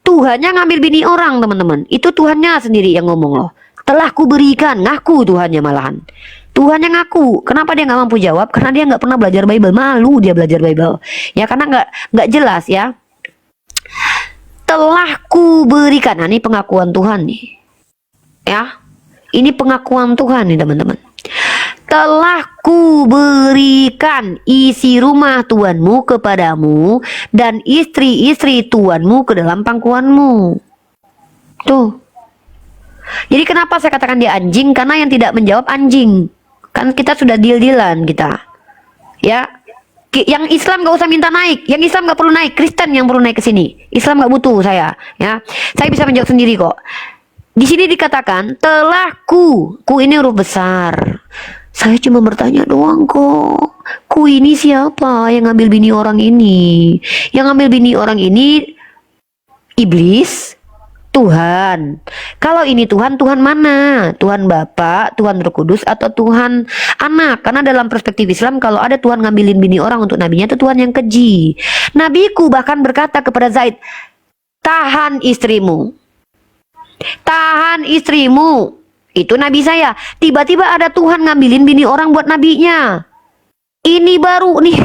Tuhannya ngambil bini orang teman-teman. Itu Tuhannya sendiri yang ngomong loh. Telah kuberikan, ngaku Tuhannya malahan. Tuhan yang ngaku. Kenapa dia nggak mampu jawab? Karena dia nggak pernah belajar Bible. Malu dia belajar Bible. Ya karena nggak jelas ya. Telah kuberikan. Nah, ini pengakuan Tuhan nih. Ya. Ini pengakuan Tuhan nih teman-teman. Telah kuberikan isi rumah Tuhanmu kepadamu dan istri-istri Tuhanmu ke dalam pangkuanmu. Tuh. Jadi kenapa saya katakan dia anjing? Karena yang tidak menjawab anjing. Kan kita sudah deal-dealan kita. Ya. Yang Islam gak usah minta naik. Yang Islam gak perlu naik. Kristen yang perlu naik ke sini. Islam gak butuh saya. Ya. Saya bisa menjawab sendiri kok. Di sini dikatakan telah ku ini huruf besar. Saya cuma bertanya doang kok. Ku ini siapa yang ngambil bini orang ini? Yang ngambil bini orang ini iblis, Tuhan. Kalau ini Tuhan, Tuhan mana? Tuhan Bapa, Tuhan Roh Kudus, atau Tuhan Anak? Karena dalam perspektif Islam, kalau ada Tuhan ngambilin bini orang untuk nabinya, itu Tuhan yang keji. Nabiku bahkan berkata kepada Zaid, tahan istrimu. Tahan istrimu. Itu nabi saya. Tiba-tiba ada Tuhan ngambilin bini orang buat nabinya. Ini baru nih.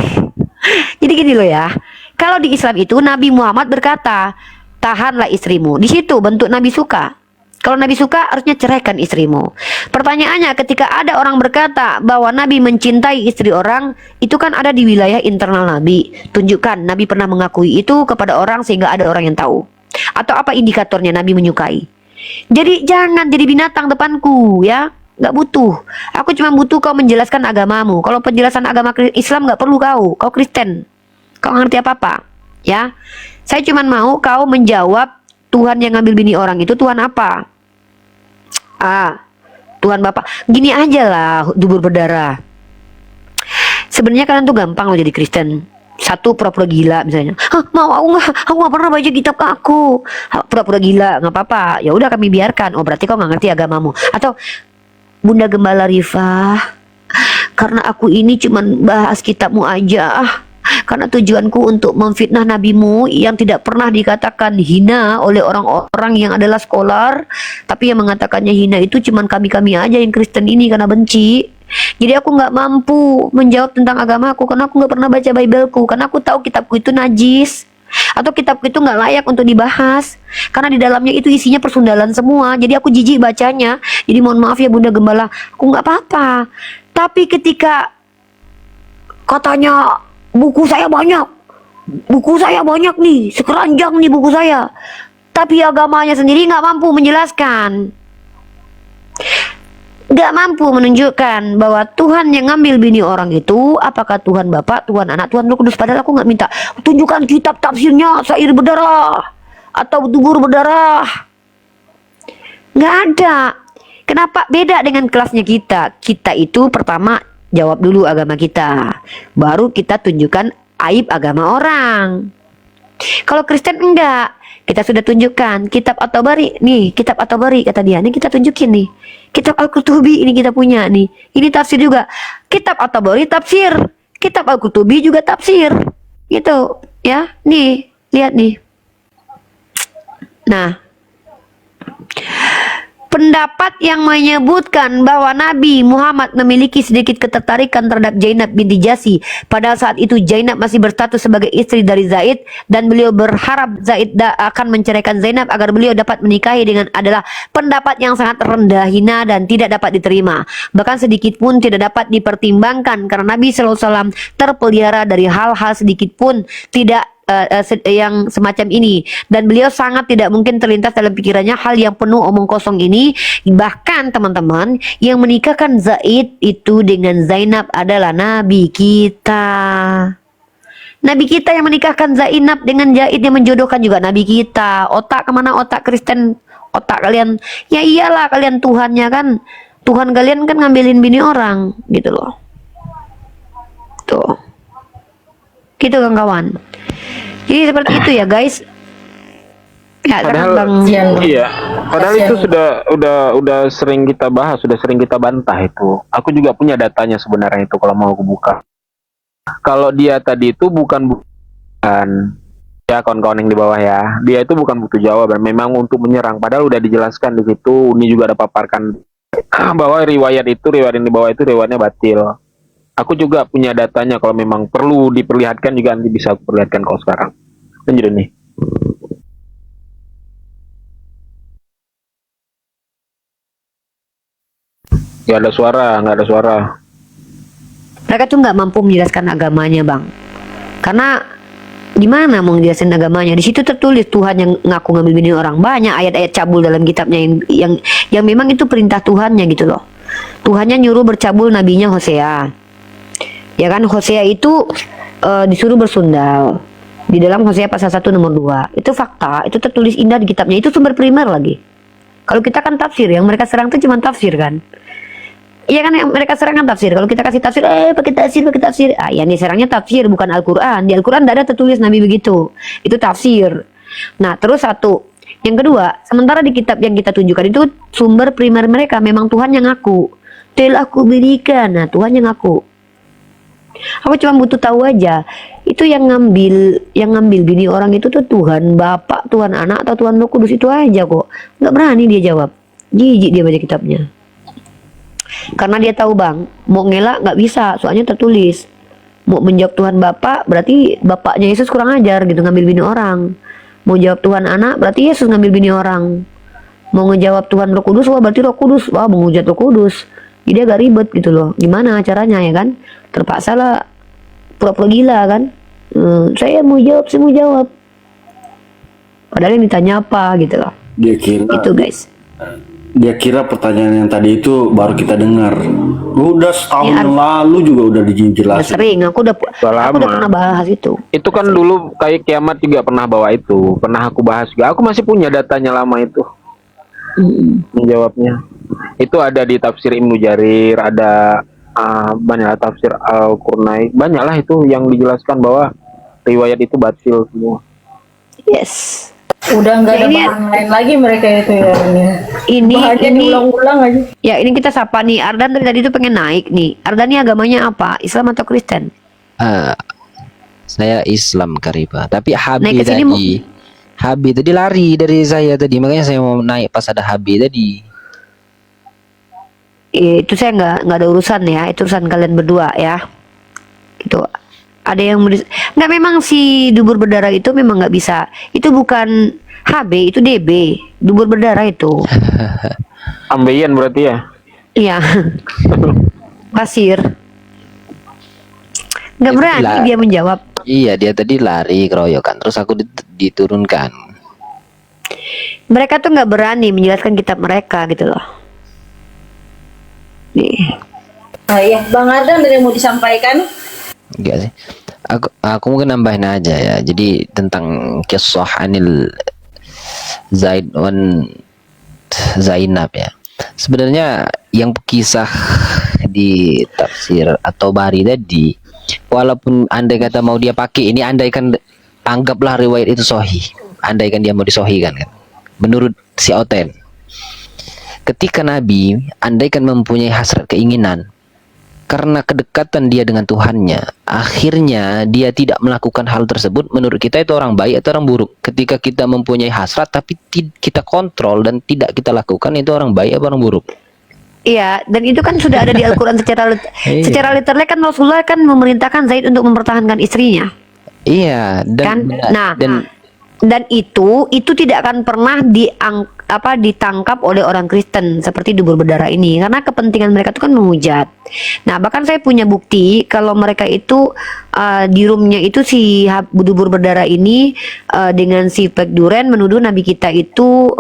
Jadi gini loh ya. Kalau di Islam itu Nabi Muhammad berkata, tahanlah istrimu. Di situ bentuk Nabi suka. Kalau Nabi suka harusnya ceraikan istrimu. Pertanyaannya ketika ada orang berkata bahwa Nabi mencintai istri orang, itu kan ada di wilayah internal Nabi. Tunjukkan Nabi pernah mengakui itu kepada orang sehingga ada orang yang tahu. Atau apa indikatornya Nabi menyukai. Jadi jangan jadi binatang depanku ya. Gak butuh. Aku cuma butuh kau menjelaskan agamamu. Kalau penjelasan agama Islam gak perlu kau. Kau Kristen. Kau ngerti apa-apa. Ya. Saya cuma mau kau menjawab Tuhan yang ngambil bini orang itu Tuhan apa? Tuhan Bapa. Gini aja lah dubur berdarah. Sebenarnya kalian tuh gampang loh jadi Kristen. Satu pura-pura gila misalnya. Mau aku nggak pernah baca kitab aku. Pura-pura gila nggak apa-apa. Ya udah kami biarkan. Oh berarti kau nggak ngerti agamamu. Atau Bunda Gembala Rifah, karena aku ini cuman bahas kitabmu aja. Karena tujuanku untuk memfitnah nabimu yang tidak pernah dikatakan hina oleh orang-orang yang adalah scholar, tapi yang mengatakannya hina itu cuman kami-kami aja yang Kristen ini karena benci. Jadi aku nggak mampu menjawab tentang agamaku karena aku nggak pernah baca Bibleku, karena aku tahu kitabku itu najis atau kitabku itu nggak layak untuk dibahas karena di dalamnya itu isinya persundalan semua. Jadi aku jijik bacanya. Jadi mohon maaf ya Bunda Gembala, aku nggak apa-apa. Tapi ketika katanya buku saya banyak, buku saya banyak nih, sekeranjang nih buku saya. Tapi agamanya sendiri nggak mampu menjelaskan. Nggak mampu menunjukkan bahwa Tuhan yang ngambil bini orang itu apakah Tuhan Bapa, Tuhan Anak, Tuhan Roh Kudus. Padahal aku nggak minta tunjukkan kitab tafsirnya sair berdarah atau dubur berdarah. Nggak ada. Kenapa beda dengan kelasnya kita? Kita itu pertama jawab dulu agama kita, baru kita tunjukkan aib agama orang. Kalau Kristen enggak, kita sudah tunjukkan kitab At-Tabari nih, kitab At-Tabari kata dia, ini kita tunjukin nih. Kitab Al-Qurtubi ini kita punya nih. Ini tafsir juga. Kitab At-Tabari tafsir, kitab Al-Qurtubi juga tafsir. Gitu, ya. Nih, lihat nih. Nah, pendapat yang menyebutkan bahwa Nabi Muhammad memiliki sedikit ketertarikan terhadap Zainab binti Jasi, padahal saat itu Zainab masih berstatus sebagai istri dari Zaid dan beliau berharap Zaid akan menceraikan Zainab agar beliau dapat menikahi dengan, adalah pendapat yang sangat rendah, hina dan tidak dapat diterima, bahkan sedikit pun tidak dapat dipertimbangkan karena Nabi SAW terpelihara dari hal-hal sedikit pun tidak yang semacam ini, dan beliau sangat tidak mungkin terlintas dalam pikirannya hal yang penuh omong kosong ini. Bahkan teman-teman, yang menikahkan Zaid itu dengan Zainab adalah Nabi kita. Nabi kita yang menikahkan Zainab dengan Zaid, yang menjodohkan juga Nabi kita. Otak kemana otak Kristen? Otak kalian, ya iyalah kalian Tuhannya kan, Tuhan kalian kan ngambilin bini orang gitu loh. Tuh, gitu kawan-kawan. Jadi seperti itu ya guys. Ya, Padahal iya, padahal itu udah sering kita bahas, sudah sering kita bantah itu. Aku juga punya datanya sebenarnya itu kalau mau aku buka. Kalau dia tadi itu bukan ya kawan-kawan yang di bawah ya, dia itu bukan butuh jawaban, memang untuk menyerang. Padahal udah dijelaskan di situ, ini juga ada paparkan bahwa riwayat yang di bawah itu riwayatnya batil. Aku juga punya datanya, kalau memang perlu diperlihatkan juga nanti bisa aku perlihatkan kalau sekarang. Lanjut nih. Gak ada suara, nggak ada suara. Mereka tuh nggak mampu menjelaskan agamanya, Bang. Karena gimana mau menjelaskan agamanya? Di situ tertulis Tuhan yang ngaku ngambil bini orang. Banyak ayat-ayat cabul dalam kitabnya yang memang itu perintah Tuhannya gitu loh. Tuhannya nyuruh bercabul nabinya Hosea. Ya kan, Hosea itu disuruh bersundal di dalam Hosea pasal 1 nomor 2. Itu fakta, itu tertulis indah di kitabnya, itu sumber primer lagi. Kalau kita kan tafsir, yang mereka serang itu cuma tafsir kan. Iya kan, yang mereka serang kan tafsir. Kalau kita kasih tafsir, pakai tafsir. Ah, yang diserangnya tafsir bukan Al-Qur'an. Di Al-Qur'an tidak ada tertulis Nabi begitu. Itu tafsir. Nah, terus satu. Yang kedua, sementara di kitab yang kita tunjukkan itu sumber primer mereka memang Tuhan yang ngaku. Telah aku berikan. Nah, Tuhan yang ngaku. Aku cuma butuh tahu aja, itu yang ngambil bini orang itu tuh Tuhan Bapak, Tuhan Anak, atau Tuhan Roh Kudus, itu aja kok. Nggak berani dia jawab. Jijik dia baca kitabnya. Karena dia tahu Bang, mau ngelak nggak bisa, soalnya tertulis. Mau menjawab Tuhan Bapak, berarti bapaknya Yesus kurang ajar gitu, ngambil bini orang. Mau jawab Tuhan Anak, berarti Yesus ngambil bini orang. Mau ngejawab Tuhan Roh Kudus, wah berarti Roh Kudus, wah menghujat Roh Kudus. Jadi agak ribet gitu loh. Gimana caranya ya kan? Terpaksa lah pura-pura gila kan. Saya mau jawab. Padahal yang ditanya apa gitu loh. Dia kira itu guys. Dia kira pertanyaan yang tadi itu baru kita dengar. Udah setahun yang lalu juga udah dijelasin. Udah sering, aku udah pernah bahas itu. Itu kan dulu kayak kiamat juga pernah bawa itu. Pernah aku bahas juga. Aku masih punya datanya lama itu. Menjawabnya. Itu ada di tafsir Ibnu Jarir, ada banyak tafsir Al-Qurnai, banyaklah itu yang dijelaskan bahwa riwayat itu batil semua. Yes. Udah nggak ada bahan lain lagi mereka itu ya. Ini diulang-ulang aja. Ya ini kita sapa nih Ardan, dari tadi itu pengen naik nih. Ardan ini agamanya apa? Islam atau Kristen? Saya Islam Kariba, tapi Habi naik tadi. Habi tadi lari dari saya tadi, makanya saya mau naik pas ada Habi tadi. Itu saya nggak ada urusan ya, itu urusan kalian berdua ya. Gitu. Ada yang nggak, memang si dubur berdarah itu memang nggak bisa. Itu bukan HB, itu DB, dubur berdarah itu. Ambeien berarti ya? Iya. Pasir. Nggak berani dia menjawab. Iya, dia tadi lari keroyokan, terus aku diturunkan. Mereka tuh nggak berani menjelaskan kitab mereka gitu loh. Nih. Oh iya, Bang Ardan ada yang mau disampaikan? Enggak sih. Aku mungkin nambahin aja ya. Jadi tentang kisah Anil Zaid wan Zainab ya. Sebenarnya yang kisah di tafsir atau bari tadi, walaupun andai kata mau dia pakai ini, andaikan anggaplah riwayat itu sahih, andaikan dia mau disohikan kan, menurut si Oten, ketika Nabi andaikan mempunyai hasrat keinginan karena kedekatan dia dengan Tuhannya, akhirnya dia tidak melakukan hal tersebut, menurut kita itu orang baik atau orang buruk? Ketika kita mempunyai hasrat tapi kita kontrol dan tidak kita lakukan, itu orang baik atau orang buruk? Iya, dan itu kan sudah ada di Al-Quran secara Iya. secara literal kan Rasulullah kan memerintahkan Zaid untuk mempertahankan istrinya. Iya, Kan? Nah, dan dan itu tidak akan pernah ditangkap oleh orang Kristen seperti dubur berdarah ini, karena kepentingan mereka itu kan menghujat. Nah, bahkan saya punya bukti kalau mereka itu di roomnya itu si dubur berdarah ini dengan si Pek Duren menuduh Nabi kita itu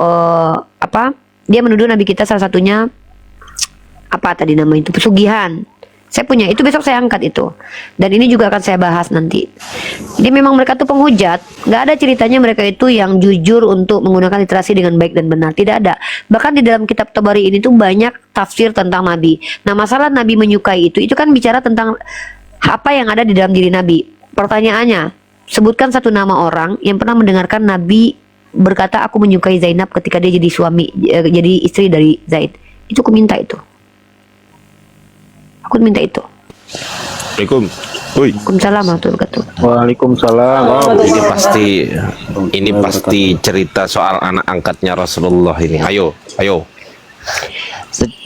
dia menuduh Nabi kita salah satunya apa tadi nama itu pesugihan. Saya punya itu, besok saya angkat itu, dan ini juga akan saya bahas nanti. Jadi memang mereka tuh penghujat, nggak ada ceritanya mereka itu yang jujur untuk menggunakan literasi dengan baik dan benar, tidak ada. Bahkan di dalam kitab Tabari ini tuh banyak tafsir tentang Nabi. Nah, masalah Nabi menyukai itu kan bicara tentang apa yang ada di dalam diri Nabi. Pertanyaannya, sebutkan satu nama orang yang pernah mendengarkan Nabi berkata aku menyukai Zainab ketika dia jadi jadi istri dari Zaid. Itu aku minta itu. Aku minta itu. Assalamualaikum. Woi. Waalaikumsalam warahmatullahi wabarakatuh. Waalaikumsalam. Ini pasti cerita soal anak angkatnya Rasulullah ini. Ayo.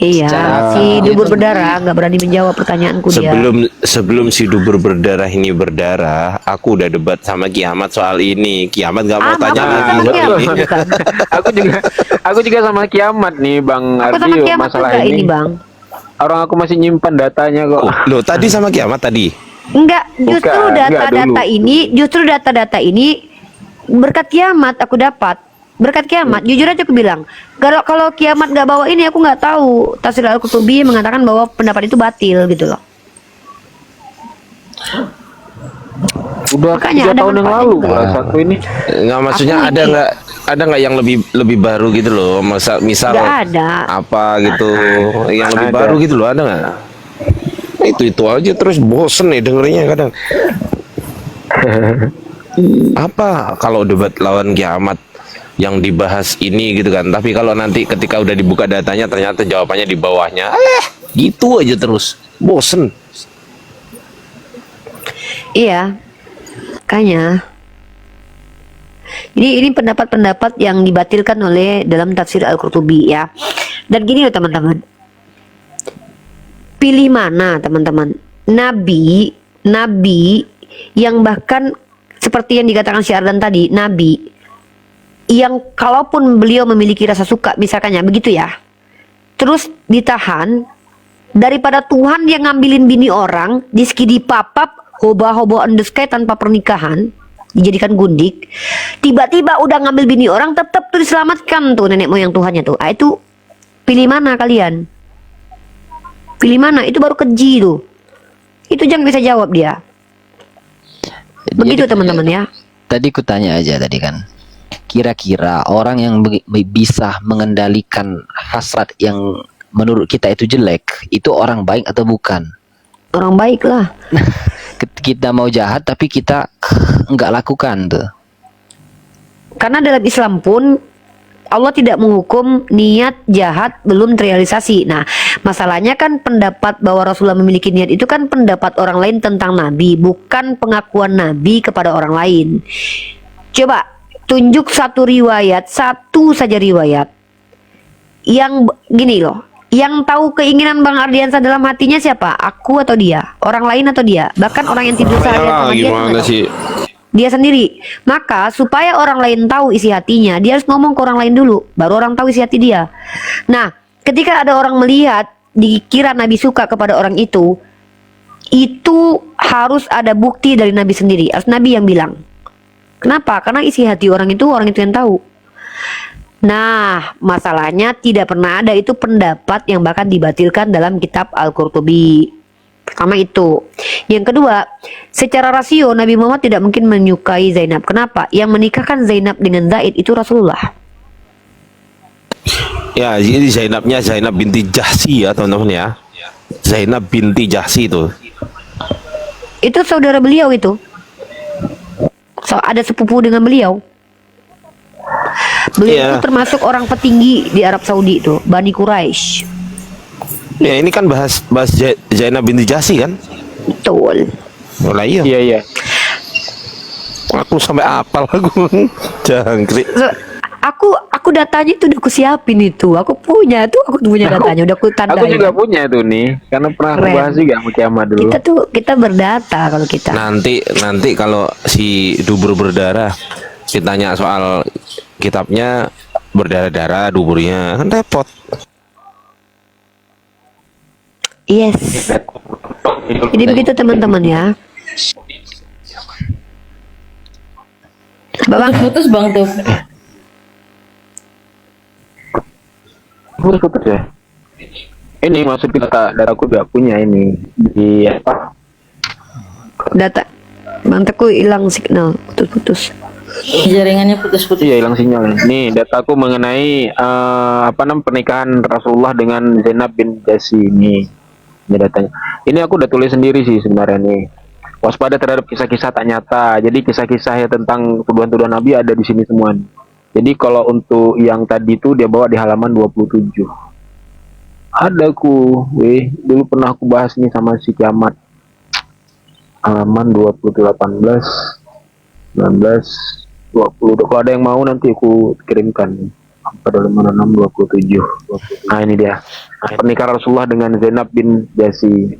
Iya, si dubur berdarah nggak berani menjawab pertanyaanku dia. Sebelum si dubur berdarah ini berdarah, aku udah debat sama Kiamat soal ini. Kiamat nggak mau tanya lagi soal ini. Aku juga sama Kiamat nih, Bang Aku sama Ardio, Kiamat masalah juga ini. ini, Bang. Orang aku masih nyimpan datanya kok. Loh, tadi sama Kiamat tadi. Enggak, justru Bukan, data-data ini berkat Kiamat aku dapat. Berkat Kiamat, jujur aja aku bilang. Kalau Kiamat nggak bawa ini aku nggak tahu. Tafsir Al-Qurtubi mengatakan bahwa pendapat itu batil gitu loh. Udah Makanya 3 ada tahun yang manfaatnya lalu juga. bahas aku ini. Nggak, maksudnya Aku ada ini. nggak yang lebih baru gitu loh. Misal Nggak ada. apa gitu yang lebih Ada. baru gitu loh, ada nggak? Itu aja terus bosen nih dengernya kadang. Apa kalau debat lawan Kiamat yang dibahas ini gitu kan, tapi kalau nanti ketika udah dibuka datanya ternyata jawabannya di bawahnya gitu aja terus, bosen. Iya, makanya. Jadi ini pendapat-pendapat yang dibatilkan oleh dalam tafsir Al-Qurtubi ya. Dan gini loh teman-teman. Pilih mana teman-teman? Nabi yang bahkan seperti yang dikatakan si Ardan tadi, Nabi yang kalaupun beliau memiliki rasa suka misalkannya begitu ya, terus ditahan daripada Tuhan yang ngambilin bini orang di papap hoba-hoba on the sky tanpa pernikahan, dijadikan gundik, tiba-tiba udah ngambil bini orang, tetap tuh diselamatkan tuh nenek moyang Tuhannya tuh. Itu pilih mana kalian? Pilih mana? Itu baru keji tuh. Itu jangan bisa jawab dia. Begitu teman-teman ya. Tadi kutanya aja tadi kan, kira-kira orang yang bisa mengendalikan hasrat yang menurut kita itu jelek, itu orang baik atau bukan? Orang baik lah. Kita mau jahat tapi kita nggak lakukan tuh. Karena dalam Islam pun Allah tidak menghukum niat jahat belum terrealisasi. Nah, masalahnya kan pendapat bahwa Rasulullah memiliki niat itu kan pendapat orang lain tentang Nabi, bukan pengakuan Nabi kepada orang lain. Coba tunjuk satu saja riwayat yang gini loh, yang tahu keinginan Bang Ardiansa dalam hatinya siapa? Aku atau dia? Orang lain atau dia? Bahkan orang yang tidur seharian sama dia Gimana nggak tahu. sih? Dia sendiri. Maka supaya orang lain tahu isi hatinya, dia harus ngomong ke orang lain dulu, baru orang tahu isi hati dia. Nah, ketika ada orang melihat, dikira Nabi suka kepada orang itu harus ada bukti dari Nabi sendiri, harus Nabi yang bilang. Kenapa? Karena isi hati orang itu yang tahu. Nah, masalahnya tidak pernah ada itu pendapat yang bahkan dibatilkan dalam kitab Al-Qurtubi. Pertama itu. Yang kedua, secara rasio Nabi Muhammad tidak mungkin menyukai Zainab. Kenapa? Yang menikahkan Zainab dengan Zaid itu Rasulullah. Ya, ini Zainabnya Zainab binti Jahsi ya teman-teman ya. Zainab binti Jahsi itu. Itu saudara beliau itu. Ada sepupu dengan beliau. Beliau itu termasuk orang petinggi di Arab Saudi itu, Bani Quraisy. Ya, ini kan bahas Zainab binti Jahsi kan? Betul. Oh, lah iya. Iya. Aku sampai apal aku. Jangkrik. Aku datanya itu udah aku siapin itu. Aku punya datanya, udah aku tandain. Aku juga punya tuh nih, karena pernah aku bahas juga sama Kiamat dulu. Kita berdata kalau kita. Nanti kalau si dubur berdarah ditanya soal kitabnya berdarah-darah duburnya kan repot. Yes. Jadi begitu teman-teman ya. Bang, Putus bang tuh. Putus ya. Ini maksud dataku juga punya ini di apa? Data. Bang Teguh hilang signal, putus-putus. Jaringannya putus-putus. Iya, hilang sinyal. Nih dataku mengenai pernikahan Rasulullah dengan Zainab bin Jahsi ini datanya. Ini aku udah tulis sendiri sih sebenarnya nih. Waspada terhadap kisah-kisah tak nyata. Jadi kisah-kisah ya tentang tuduhan-tuduhan Nabi ada di sini semua nih. Jadi kalau untuk yang tadi itu dia bawa di halaman 27. Ada dulu pernah aku bahas nih sama si Kiamat. Halaman 18, 19, 20. Kalau ada yang mau nanti aku kirimkan pada halaman 6, 27. Nah ini dia. Pernikahan Rasulullah dengan Zainab bin Jahsi.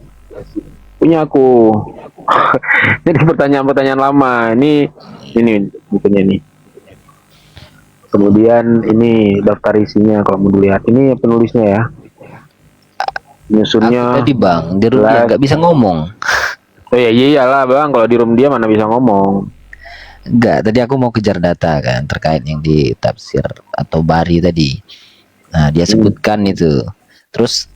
Punya aku. Jadi pertanyaan-pertanyaan lama. Ini bukunya nih. Kemudian ini daftar isinya kalau mau dilihat. Ini penulisnya ya. Nyusunnya. Tadi bang, di room dia nggak bisa ngomong. Oh iya iyalah bang, kalau di room dia mana bisa ngomong. Enggak, tadi aku mau kejar data kan terkait yang di tafsir atau bari tadi. Nah dia sebutkan itu. Terus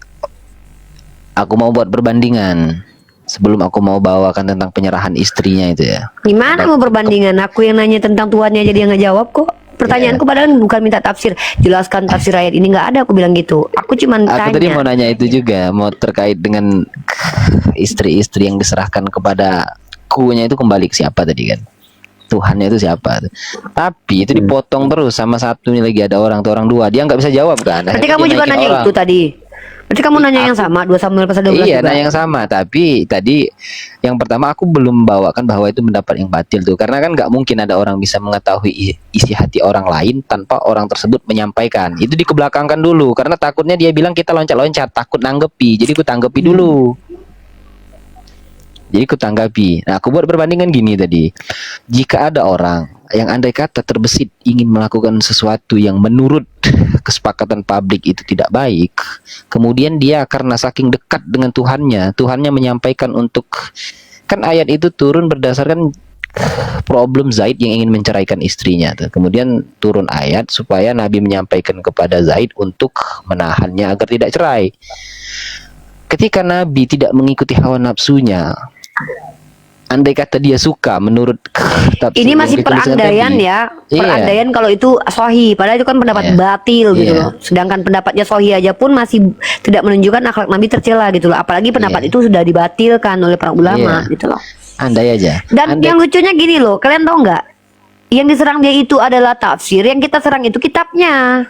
aku mau buat perbandingan sebelum aku mau bawakan tentang penyerahan istrinya itu ya. Gimana mau perbandingan? Aku yang nanya tentang tuannya aja dia nggak jawab kok. Pertanyaanku padahal bukan minta tafsir, jelaskan tafsir ayat ini, nggak ada aku bilang gitu. Aku cuma tanya. Aku tadi mau nanya itu juga, mau terkait dengan istri-istri yang diserahkan kepada kunya itu kembali ke siapa tadi kan? Tuhannya itu siapa? Tapi itu dipotong terus sama satu nih lagi ada orang dua, dia nggak bisa jawab kan? Berarti kamu juga nanya itu tadi. Berarti kamu nanya yang sama 2 Samuel pasal 12 Iya, juga? nanya yang sama. Tapi tadi yang pertama aku belum bawakan bahwa itu pendapat yang batil tuh, karena kan nggak mungkin ada orang bisa mengetahui isi hati orang lain tanpa orang tersebut menyampaikan. Itu dikebelakangkan dulu, karena takutnya dia bilang kita loncat-loncat, takut nanggepi. Jadi ku tanggapi dulu. Jadi ku tanggapi. Nah, aku buat perbandingan gini tadi. Jika ada orang yang andai kata terbesit ingin melakukan sesuatu yang menurut kesepakatan publik itu tidak baik, kemudian dia karena saking dekat dengan Tuhannya menyampaikan untuk, kan ayat itu turun berdasarkan problem Zaid yang ingin menceraikan istrinya tuh. Kemudian turun ayat supaya Nabi menyampaikan kepada Zaid untuk menahannya agar tidak cerai. Ketika Nabi tidak mengikuti hawa nafsunya, andai kata dia suka menurut ini masih perandaian ya, perandaian kalau itu sahih, padahal itu kan pendapat batil gitu loh. Sedangkan pendapatnya sahih aja pun masih tidak menunjukkan akhlak Nabi tercela gitu loh, apalagi pendapat itu sudah dibatilkan oleh para ulama gitu loh. Andai aja. Dan yang lucunya gini loh, kalian tahu nggak? Yang diserang dia itu adalah tafsir, yang kita serang itu kitabnya.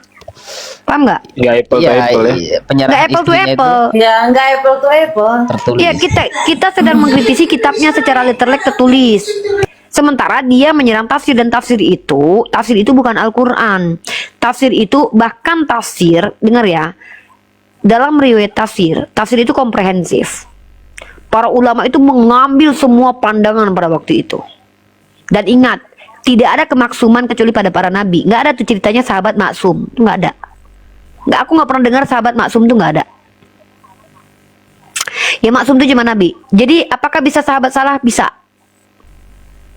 Paham nggak? Nggak apple to apple ya. Nggak apple to apple. Nggak apple to apple. Iya, kita sedang mengkritisi kitabnya secara literally tertulis. Sementara dia menyerang tafsir, dan tafsir itu bukan Al-Quran. Tafsir itu bahkan tafsir, dengar ya, dalam riwayat tafsir itu komprehensif. Para ulama itu mengambil semua pandangan pada waktu itu. Dan ingat, tidak ada kemaksuman kecuali pada para nabi. Nggak ada tuh ceritanya sahabat maksum, nggak ada. Aku nggak pernah dengar sahabat maksum tuh, nggak ada. Yang maksum itu cuma Nabi. Jadi apakah bisa sahabat salah? Bisa.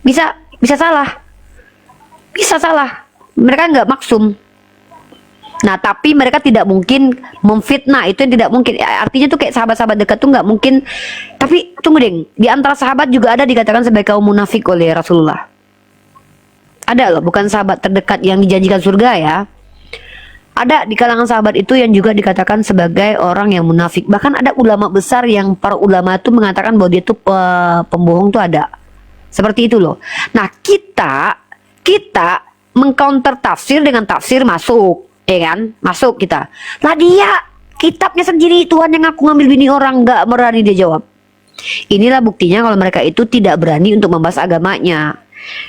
Bisa salah. Bisa salah. Mereka nggak maksum. Nah, tapi mereka tidak mungkin memfitnah, itu yang tidak mungkin. Artinya tuh kayak sahabat-sahabat dekat tuh nggak mungkin. Tapi tunggu deng, di antara sahabat juga ada dikatakan sebagai kaum munafik oleh Rasulullah. Ada loh, bukan sahabat terdekat yang dijanjikan surga ya. Ada di kalangan sahabat itu yang juga dikatakan sebagai orang yang munafik. Bahkan ada ulama besar yang para ulama itu mengatakan bahwa dia itu pembohong tuh ada. Seperti itu loh. Nah, kita mengcounter tafsir dengan tafsir masuk, ya kan? Masuk kita. Lah dia kitabnya sendiri Tuhan yang aku ngambil bini orang, nggak berani dia jawab. Inilah buktinya kalau mereka itu tidak berani untuk membahas agamanya.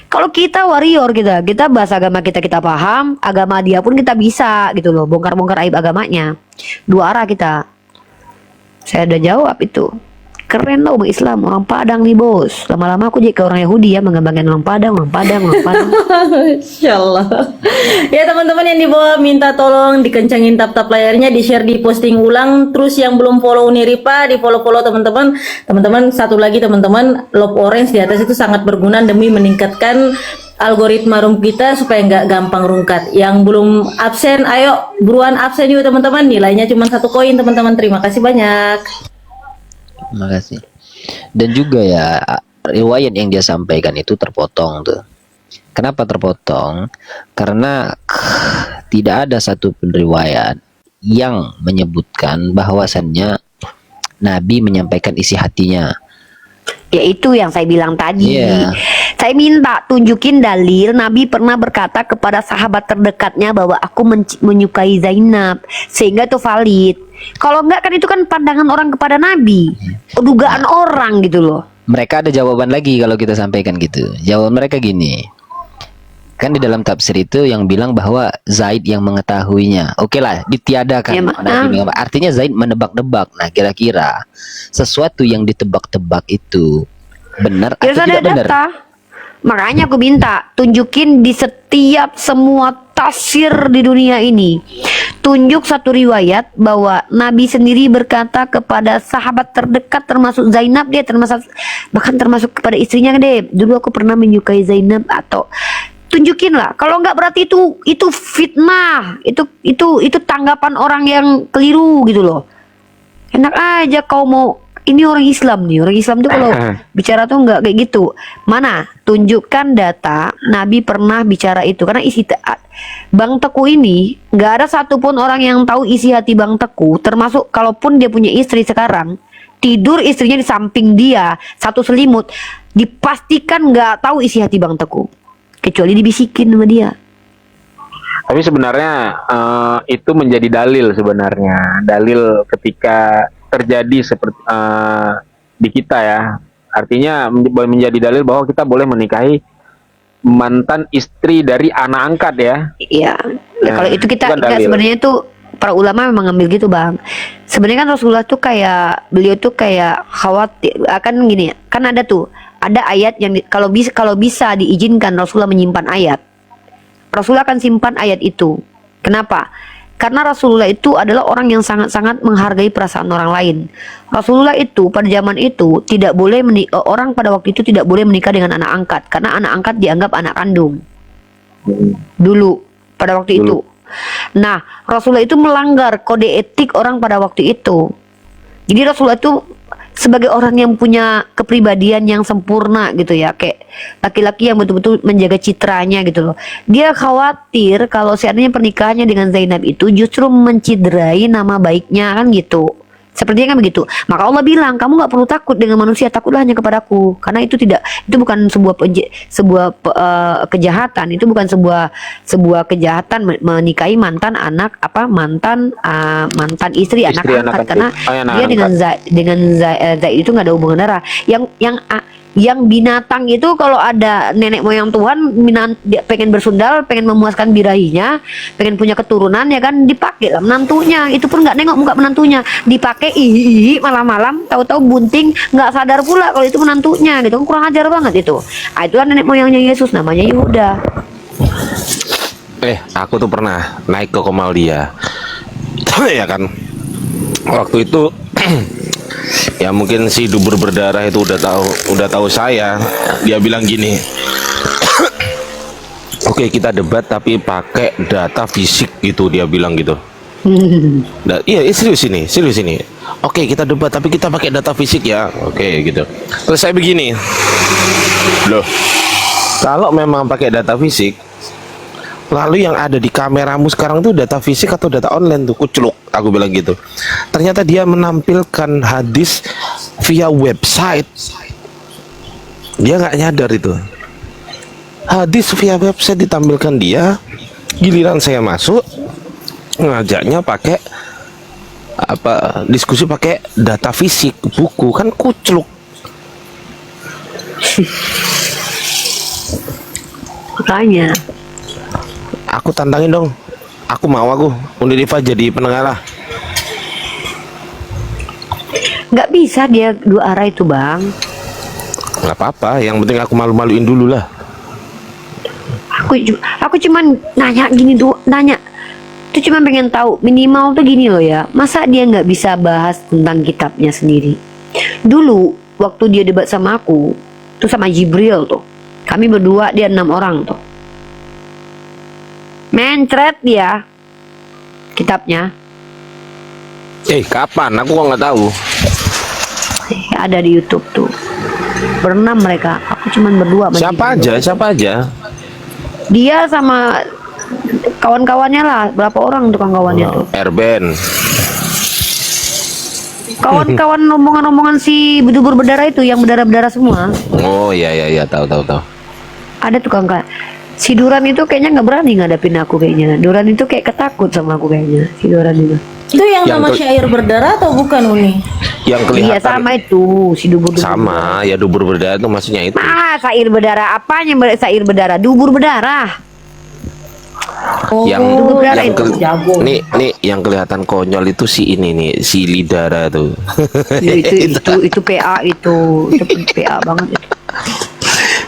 Kalau kita warrior, kita bahas agama kita paham, agama dia pun kita bisa gitu loh, bongkar-bongkar aib agamanya. Dua arah kita. Saya udah jawab itu. Keren tau umat Islam, orang Padang nih bos. Lama-lama aku jadi ke orang Yahudi ya, mengembangkan orang Padang. Masya Allah. Ya teman-teman yang di bawah minta tolong dikencangin tap-tap layarnya, di-share, di posting ulang. Terus yang belum follow Niripa, di follow-follow teman-teman. Teman-teman satu lagi teman-teman, lob orange di atas itu sangat berguna demi meningkatkan algoritma room kita supaya nggak gampang rungkat. Yang belum absen, ayo buruan absen yuk teman-teman. Nilainya cuma 1 koin teman-teman. Terima kasih banyak. Terima kasih. Dan juga ya riwayat yang dia sampaikan itu terpotong tuh. Kenapa terpotong? Karena tidak ada satu pun riwayat yang menyebutkan bahwasannya Nabi menyampaikan isi hatinya. Ya itu yang saya bilang tadi. Iya. Saya minta tunjukin dalil Nabi pernah berkata kepada sahabat terdekatnya bahwa aku menyukai Zainab, sehingga itu valid. Kalau enggak kan itu kan pandangan orang kepada Nabi, dugaan orang gitu loh. Mereka ada jawaban lagi kalau kita sampaikan gitu. Jawaban mereka gini. Kan di dalam tafsir itu yang bilang bahwa Zaid yang mengetahuinya. Oke lah, ditiadakan. Ya, artinya Zaid menebak-nebak. Nah, kira-kira sesuatu yang ditebak-tebak itu benar atau tidak benar? Data. Makanya aku minta tunjukin di setiap semua tafsir di dunia ini. Tunjuk satu riwayat bahwa Nabi sendiri berkata kepada sahabat terdekat termasuk Zainab, dia bahkan termasuk kepada istrinya deh. Dulu aku pernah menyukai Zainab, atau tunjukin lah. Kalau nggak berarti itu fitnah, itu tanggapan orang yang keliru gitu loh. Enak aja kau mau, ini orang Islam nih. Orang Islam tuh kalau bicara tuh nggak kayak gitu. Mana? Tunjukkan data Nabi pernah bicara itu. Karena isi Bang Teku ini nggak ada satupun orang yang tahu isi hati Bang Teku. Termasuk kalaupun dia punya istri sekarang, tidur istrinya di samping dia satu selimut, dipastikan nggak tahu isi hati Bang Teku, kecuali dibisikin sama dia. Tapi sebenarnya itu menjadi dalil sebenarnya. Dalil ketika terjadi seperti di kita ya. Artinya menjadi dalil bahwa kita boleh menikahi mantan istri dari anak angkat ya. Iya. Nah, kalau itu kita sebenarnya tuh para ulama memang ngambil gitu bang. Sebenarnya kan Rasulullah tuh beliau tuh kayak khawatir akan gini. Kan ada ayat yang kalau bisa diizinkan Rasulullah menyimpan ayat. Rasulullah akan simpan ayat itu. Kenapa? Karena Rasulullah itu adalah orang yang sangat-sangat menghargai perasaan orang lain. Rasulullah itu pada zaman itu tidak boleh orang pada waktu itu tidak boleh menikah dengan anak angkat, karena anak angkat dianggap anak kandung. Dulu pada waktu itu. Nah, Rasulullah itu melanggar kode etik orang pada waktu itu. Jadi Rasulullah itu sebagai orang yang punya kepribadian yang sempurna gitu ya, kayak laki-laki yang betul-betul menjaga citranya gitu loh. Dia khawatir kalau seandainya pernikahannya dengan Zainab itu justru menciderai nama baiknya kan gitu. Sepertinya kan begitu. Maka Allah bilang, kamu nggak perlu takut dengan manusia, takutlah hanya kepadaku. Karena itu bukan sebuah kejahatan. Itu bukan sebuah kejahatan menikahi mantan istri anak angkat, karena dia dengan Zaid itu nggak ada hubungan darah. Yang binatang itu kalau ada nenek moyang Tuhan dia pengen bersundal, pengen memuaskan birahinya, pengen punya keturunan ya kan, dipakai lah menantunya. Itu pun nggak nengok muka menantunya, dipakai malam-malam, tahu-tahu bunting, nggak sadar pula kalau itu menantunya gitu. Kurang ajar banget itu. Itulah nenek moyangnya Yesus, namanya Yehuda. Aku tuh pernah naik ke Komaldia ya kan, waktu itu Ya mungkin si dubur berdarah itu udah tahu saya. Dia bilang gini, oke kita debat tapi pakai data fisik gitu, dia bilang gitu. Iya serius ini. Oke kita debat tapi kita pakai data fisik ya. Oke gitu. Terus saya begini, loh kalau memang pakai data fisik, lalu yang ada di kameramu sekarang tuh data fisik atau data online tuh? Kuceluk, aku bilang gitu. Ternyata dia menampilkan hadis via website. Dia nggak nyadar itu. Hadis via website ditampilkan dia. Giliran saya masuk, ngajaknya pakai apa? Diskusi pakai data fisik, buku, kan kuceluk. Makanya Aku tantangin dong. Aku mau Unirifa jadi penengah lah. nggak bisa dia dua arah itu, Bang. Nggak apa-apa, yang penting aku malu-maluin dulu lah. Aku cuman nanya gini nanya. Itu cuma pengen tahu minimal tuh gini loh ya. Masa dia nggak bisa bahas tentang kitabnya sendiri? Dulu waktu dia debat sama aku, tuh sama Jibril tuh. Kami berdua, dia 6 orang tuh. Mencret dia kitabnya. Kapan? Aku kok nggak tahu. Ada di YouTube tuh. Berenam mereka. Aku cuman berdua. Siapa aja? Dia sama kawan-kawannya lah. Berapa orang tuh kawan-kawannya tuh? Erben. Kawan-kawan rombongan-rombongan si dubur berdarah itu yang berdarah-berdarah semua. Oh iya, tahu. Ada tukang si Duran itu kayaknya nggak berani ngadapin aku kayaknya. Duran itu kayak ketakut sama aku kayaknya. Si Duran itu. Itu yang nama syair berdarah atau bukan, Uni? Yang kelihatan. Iya sama itu si dubur. Sama ya, dubur berdarah itu maksudnya itu. Syair berdarah apanya syair berdarah? Dubur berdarah. Nih yang kelihatan konyol itu si ini nih, si Lidara tuh. itu PA itu PA banget itu.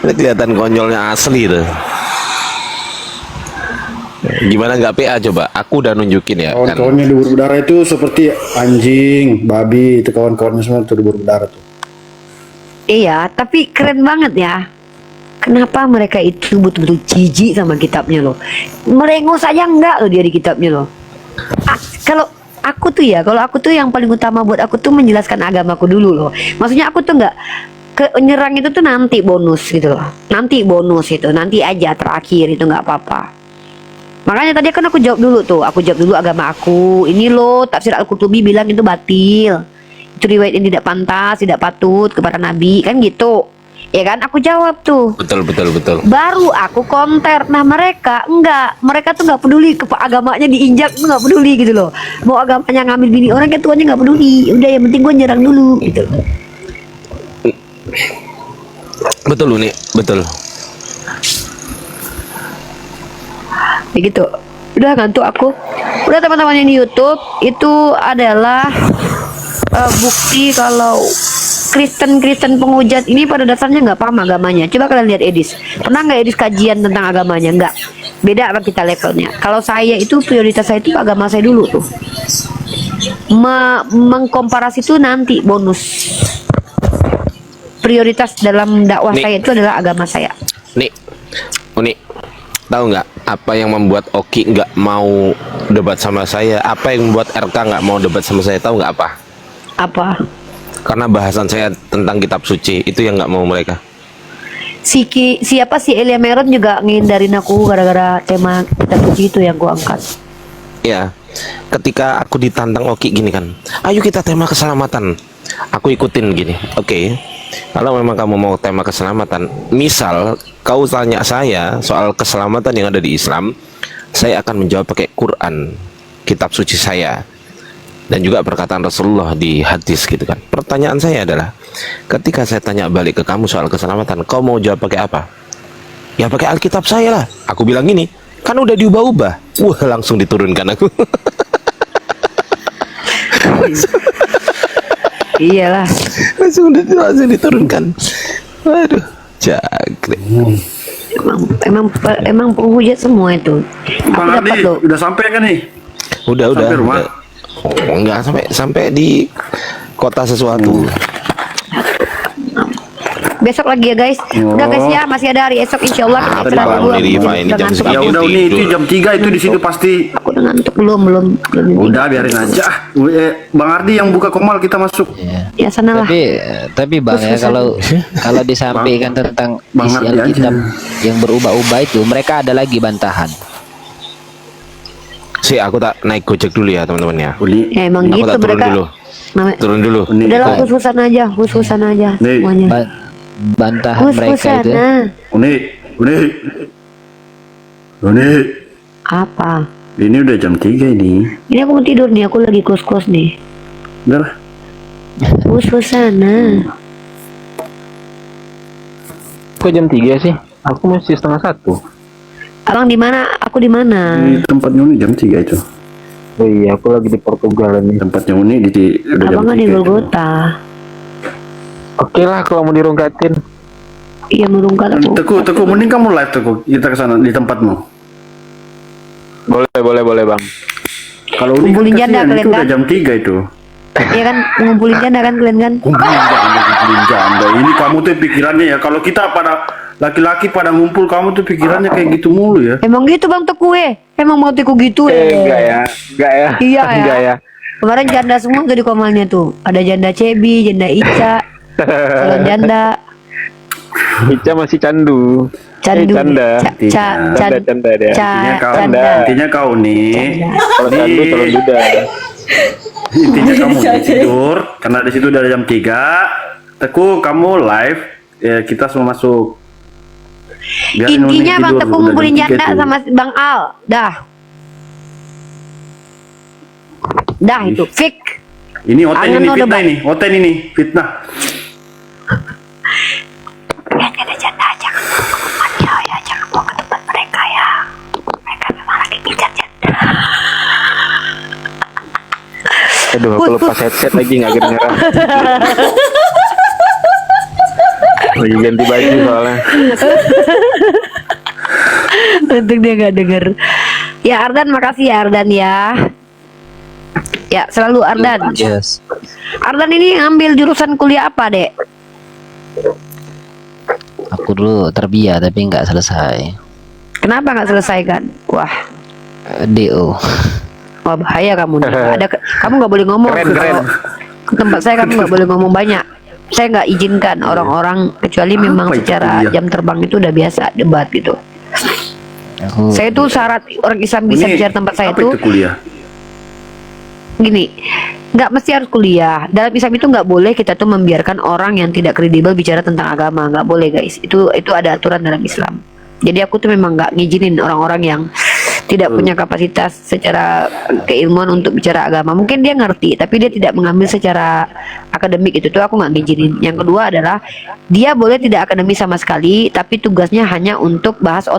Ini kelihatan konyolnya asli tuh. Gimana nggak PA coba? Aku udah nunjukin ya. Kawan-kawannya dubur berdarah itu seperti anjing, babi, itu kawan-kawannya semua itu dubur berdarah tuh. Iya, tapi keren banget ya. Kenapa mereka itu betul-betul jijik sama kitabnya loh? Merengos saja enggak loh dia di kitabnya loh. Kalau aku tuh yang paling utama buat aku tuh menjelaskan agamaku dulu loh. Maksudnya aku tuh enggak nyerang itu tuh nanti bonus gitu loh. Nanti bonus itu, nanti aja terakhir itu nggak apa-apa. Makanya tadi kan aku jawab dulu tuh. Aku jawab dulu agama aku. Ini loh tafsir Al-Qurtubi bilang itu batil. Itu riwayat yang tidak pantas, tidak patut kepada Nabi kan gitu. Ya kan aku jawab tuh. Betul. Baru aku konter. Nah mereka enggak. Mereka tuh nggak peduli agamanya diinjak tuh nggak peduli gitu loh. Mau agamanya ngambil bini orang kayak tuanya nggak peduli. Udah yang penting gue nyerang dulu gitu. Betul Uni, betul. Begitu. Udah ngantuk aku. Udah teman-teman yang di YouTube itu adalah bukti kalau Kristen penghujat ini pada dasarnya nggak paham agamanya. Coba kalian lihat Edis. Pernah nggak Edis kajian tentang agamanya? Nggak. Beda apa kita levelnya. Kalau saya itu prioritas saya itu agama saya dulu tuh. Mengkomparasi itu nanti bonus. Prioritas dalam dakwah saya itu adalah agama saya. Nih, Uni, tahu nggak apa yang membuat Oki nggak mau debat sama saya? Apa yang membuat RK nggak mau debat sama saya? Tahu nggak apa? Apa? Karena bahasan saya tentang kitab suci itu yang nggak mau mereka. Siapa si Elia Meron juga ngindarin aku gara-gara tema kitab suci itu yang gua angkat. Ya, ketika aku ditantang Oki gini kan, ayo kita tema keselamatan. Aku ikutin gini, oke. Kalau memang kamu mau tema keselamatan, misal kau tanya saya soal keselamatan yang ada di Islam, saya akan menjawab pakai Quran, kitab suci saya, dan juga perkataan Rasulullah di hadis gitu kan. Pertanyaan saya adalah, ketika saya tanya balik ke kamu soal keselamatan, kau mau jawab pakai apa? Ya pakai Alkitab saya lah. Aku bilang gini, kan udah diubah-ubah. Wah, langsung diturunkan aku. Iyalah. langsung diturunkan. Waduh, jangkrik. Emang penghujat semua itu. Bang Adi, udah sampai kan nih? Udah. Sampai rumah? Oh, enggak sampai di kota sesuatu. Besok lagi ya guys. Udah guys ya, masih ada hari esok insya Allah kita istirahat dulu. Malam nih, Rifa, ini jam Ngantuk. segini. Ya udah Uni, itu jam 3 itu di situ pasti. Aku udah ngantuk belum. Udah biarin aja. Bang Ardi yang buka Komal, kita masuk. Ya sana lah. Tapi Bang ya, kalau disampaikan tentang Bang isi Ardi Alkitab aja. yang berubah-ubah itu, mereka ada lagi bantahan. Aku tak naik Gojek dulu ya teman-teman ya. Uni, Ya emang Aku gitu tak turun mereka. dulu. Namanya- Turun dulu. Uni. Udahlah hus-husan aja Nih. semuanya. Bantahan mereka itu Hus-husan. Uni. Apa? Ini udah jam 3 ini. Ini aku mau tidur nih, aku lagi kos-kos nih. Udah lah. Hus-husan. Kok jam 3 sih? Aku masih setengah 1. Abang di mana? Aku di mana? Di tempatnya Uni jam 3 itu. Oh iya, aku lagi di Portugal nih. Tempatnya Uni udah jam Abang kan 3 di itu. Golgota. Oke lah kalau mau dirungkatin. Iya merungkat aku. Teguh, mending kamu live Teguh. Kita ke sana di tempatmu. Boleh bang. Kalau Uni Kumpulin kan janda kasihan, kalian itu udah kan? jam 3 itu. Iya kan ngumpulin janda kan kalian kan? Kumpulin janda. Ini kamu tuh pikirannya ya. Kalau kita pada laki-laki pada ngumpul, kamu tuh pikirannya kayak gitu mulu ya. Emang gitu Bang Teguh Emang Bang Teguh gitu Enggak ya. Iya Enggak ya. Kemarin janda semua tuh di komalnya tuh. Ada janda Cebi, janda Ica, calon janda, Ica masih candu. candu, Canda. Canda dia. Intinya kau nih. Kalau candu calon duda. Intinya kamu tidur karena di situ udah jam 3. Teguh kamu live ya, kita semua masuk. Biarin Uni Intinya Bang tidur, Teguh udah ngumpulin jam 3 janda tuh. sama Bang Al. Dah itu fix. Ini Oten Angan ini udah, fitnah Bang. ini. Oten ini fitnah. Kalian ada janda jangan bawa ke tempatnya ya, jangan bawa ke tempat mereka ya. Mereka memang lagi ngejar janda. Aduh, aku lepas headset lagi nggak kedengeran. Lagi ganti baju soalnya. Untung dia nggak denger. Ya Ardan, makasih ya Ardan ya. Ya selalu Ardan. Yes. Ardan ini ngambil jurusan kuliah apa dek? Aku dulu terbiak tapi nggak selesai. Kenapa nggak selesai kan? Wah, DO. wah bahaya kamu nih. Kamu nggak boleh ngomong. Keren. Kalau ke tempat saya kamu nggak boleh ngomong banyak. Saya nggak izinkan orang-orang kecuali memang itu secara kuliah? jam terbang itu udah biasa debat gitu. Saya tuh syarat orang Islam bisa Uni, bicara tempat saya apa tuh itu kuliah? gini, nggak mesti harus kuliah. Dalam Islam itu nggak boleh kita tuh membiarkan orang yang tidak kredibel bicara tentang agama, nggak boleh guys. Itu ada aturan dalam Islam. Jadi aku tuh memang nggak ngizinin orang-orang yang tidak punya kapasitas secara keilmuan untuk bicara agama. Mungkin dia ngerti, tapi dia tidak mengambil secara akademik, itu tuh aku nggak ngizinin. Yang kedua adalah dia boleh tidak akademis sama sekali, tapi tugasnya hanya untuk bahas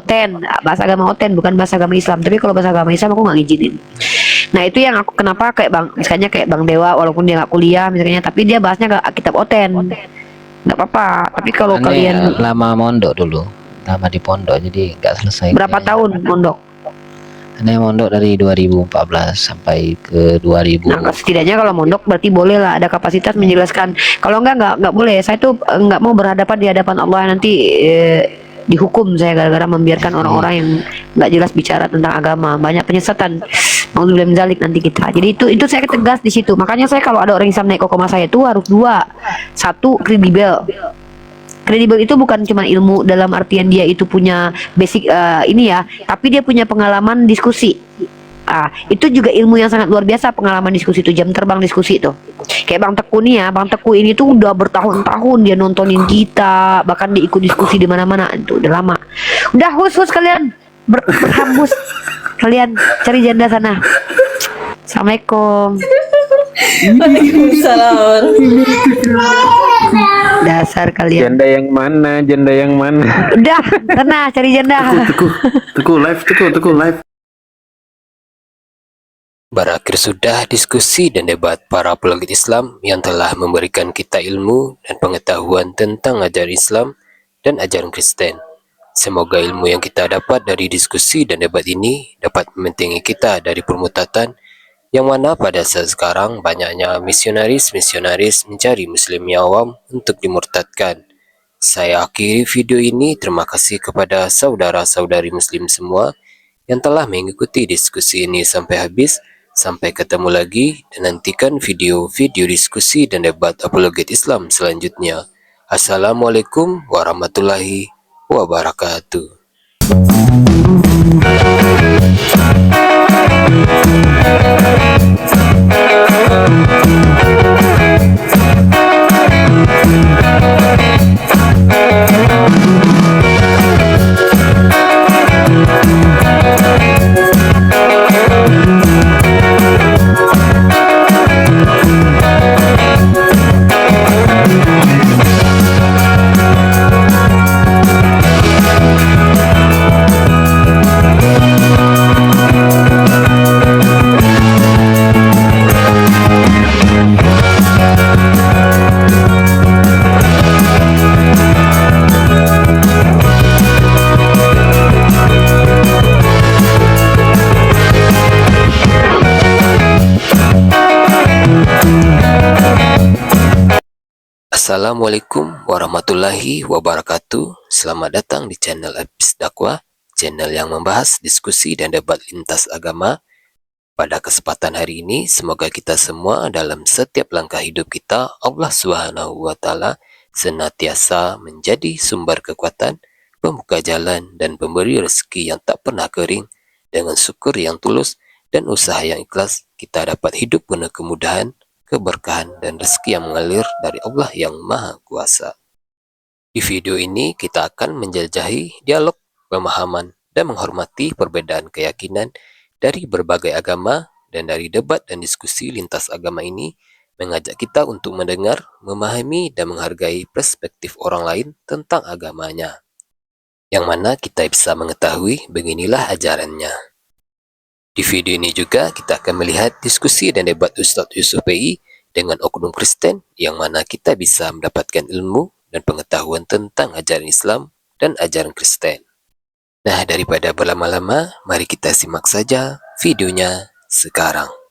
bahas agama oten, bukan bahas agama Islam. Tapi kalau bahas agama Islam aku nggak ngizinin. Nah itu yang aku kenapa misalnya kayak Bang Dewa, walaupun dia nggak kuliah misalnya, tapi dia bahasnya ke kitab oten, nggak apa-apa. Tapi kalau Aneh, kalian lama mondok dulu, lama di pondok jadi nggak selesai. berapa tahun mondok? Aneh mondok dari 2014 sampai ke 2000. Nah, setidaknya kalau mondok berarti boleh lah ada kapasitas menjelaskan. Kalau nggak boleh. Saya tuh nggak mau berhadapan di hadapan Allah nanti dihukum saya gara-gara membiarkan orang-orang yang nggak jelas bicara tentang agama. Banyak penyesatan. Nauzubillah min dzalik nanti kita. Jadi itu saya tegas di situ. Makanya saya kalau ada orang Islam naik ke koma saya itu harus dua. Satu, kredibel. Kredibel itu bukan cuma ilmu dalam artian dia itu punya basic ini ya, tapi dia punya pengalaman diskusi. Itu juga ilmu yang sangat luar biasa, pengalaman diskusi itu, jam terbang diskusi itu. Kayak Bang Teguh nih ya, Bang Teguh ini tuh udah bertahun-tahun dia nontonin kita, bahkan dia ikut diskusi di mana-mana, itu udah lama. Udah khusus kalian berhambus, kalian cari janda sana. Assalamualaikum. Waalaikumsalam. Dasar kalian. Janda yang mana? Janda yang mana? Udah, sana cari janda. Teguh live. Berakhir sudah diskusi dan debat para pelagit Islam yang telah memberikan kita ilmu dan pengetahuan tentang ajaran Islam dan ajaran Kristen. Semoga ilmu yang kita dapat dari diskusi dan debat ini dapat membentengi kita dari permutatan yang mana pada saat sekarang banyaknya misionaris-misionaris mencari muslim yang awam untuk dimurtadkan. Saya akhiri video ini, terima kasih kepada saudara-saudari muslim semua yang telah mengikuti diskusi ini sampai habis. Sampai ketemu lagi dan nantikan video-video diskusi dan debat apologet Islam selanjutnya. Assalamualaikum warahmatullahi wabarakatuh. Assalamualaikum warahmatullahi wabarakatuh. Selamat datang di channel Epis Dakwah, channel yang membahas diskusi dan debat lintas agama. Pada kesempatan hari ini, semoga kita semua dalam setiap langkah hidup kita, Allah Subhanahu wa Ta'ala senantiasa menjadi sumber kekuatan, pembuka jalan, dan pemberi rezeki yang tak pernah kering. Dengan syukur yang tulus dan usaha yang ikhlas, kita dapat hidup penuh kemudahan, keberkahan, dan rezeki yang mengalir dari Allah yang Maha Kuasa. Di video ini kita akan menjelajahi dialog, pemahaman, dan menghormati perbedaan keyakinan dari berbagai agama, dan dari debat dan diskusi lintas agama ini mengajak kita untuk mendengar, memahami, dan menghargai perspektif orang lain tentang agamanya, yang mana kita bisa mengetahui beginilah ajarannya. Di video ini juga kita akan melihat diskusi dan debat Ustadz Yusuf PI dengan oknum Kristen, yang mana kita bisa mendapatkan ilmu dan pengetahuan tentang ajaran Islam dan ajaran Kristen. Nah, daripada berlama-lama, mari kita simak saja videonya sekarang.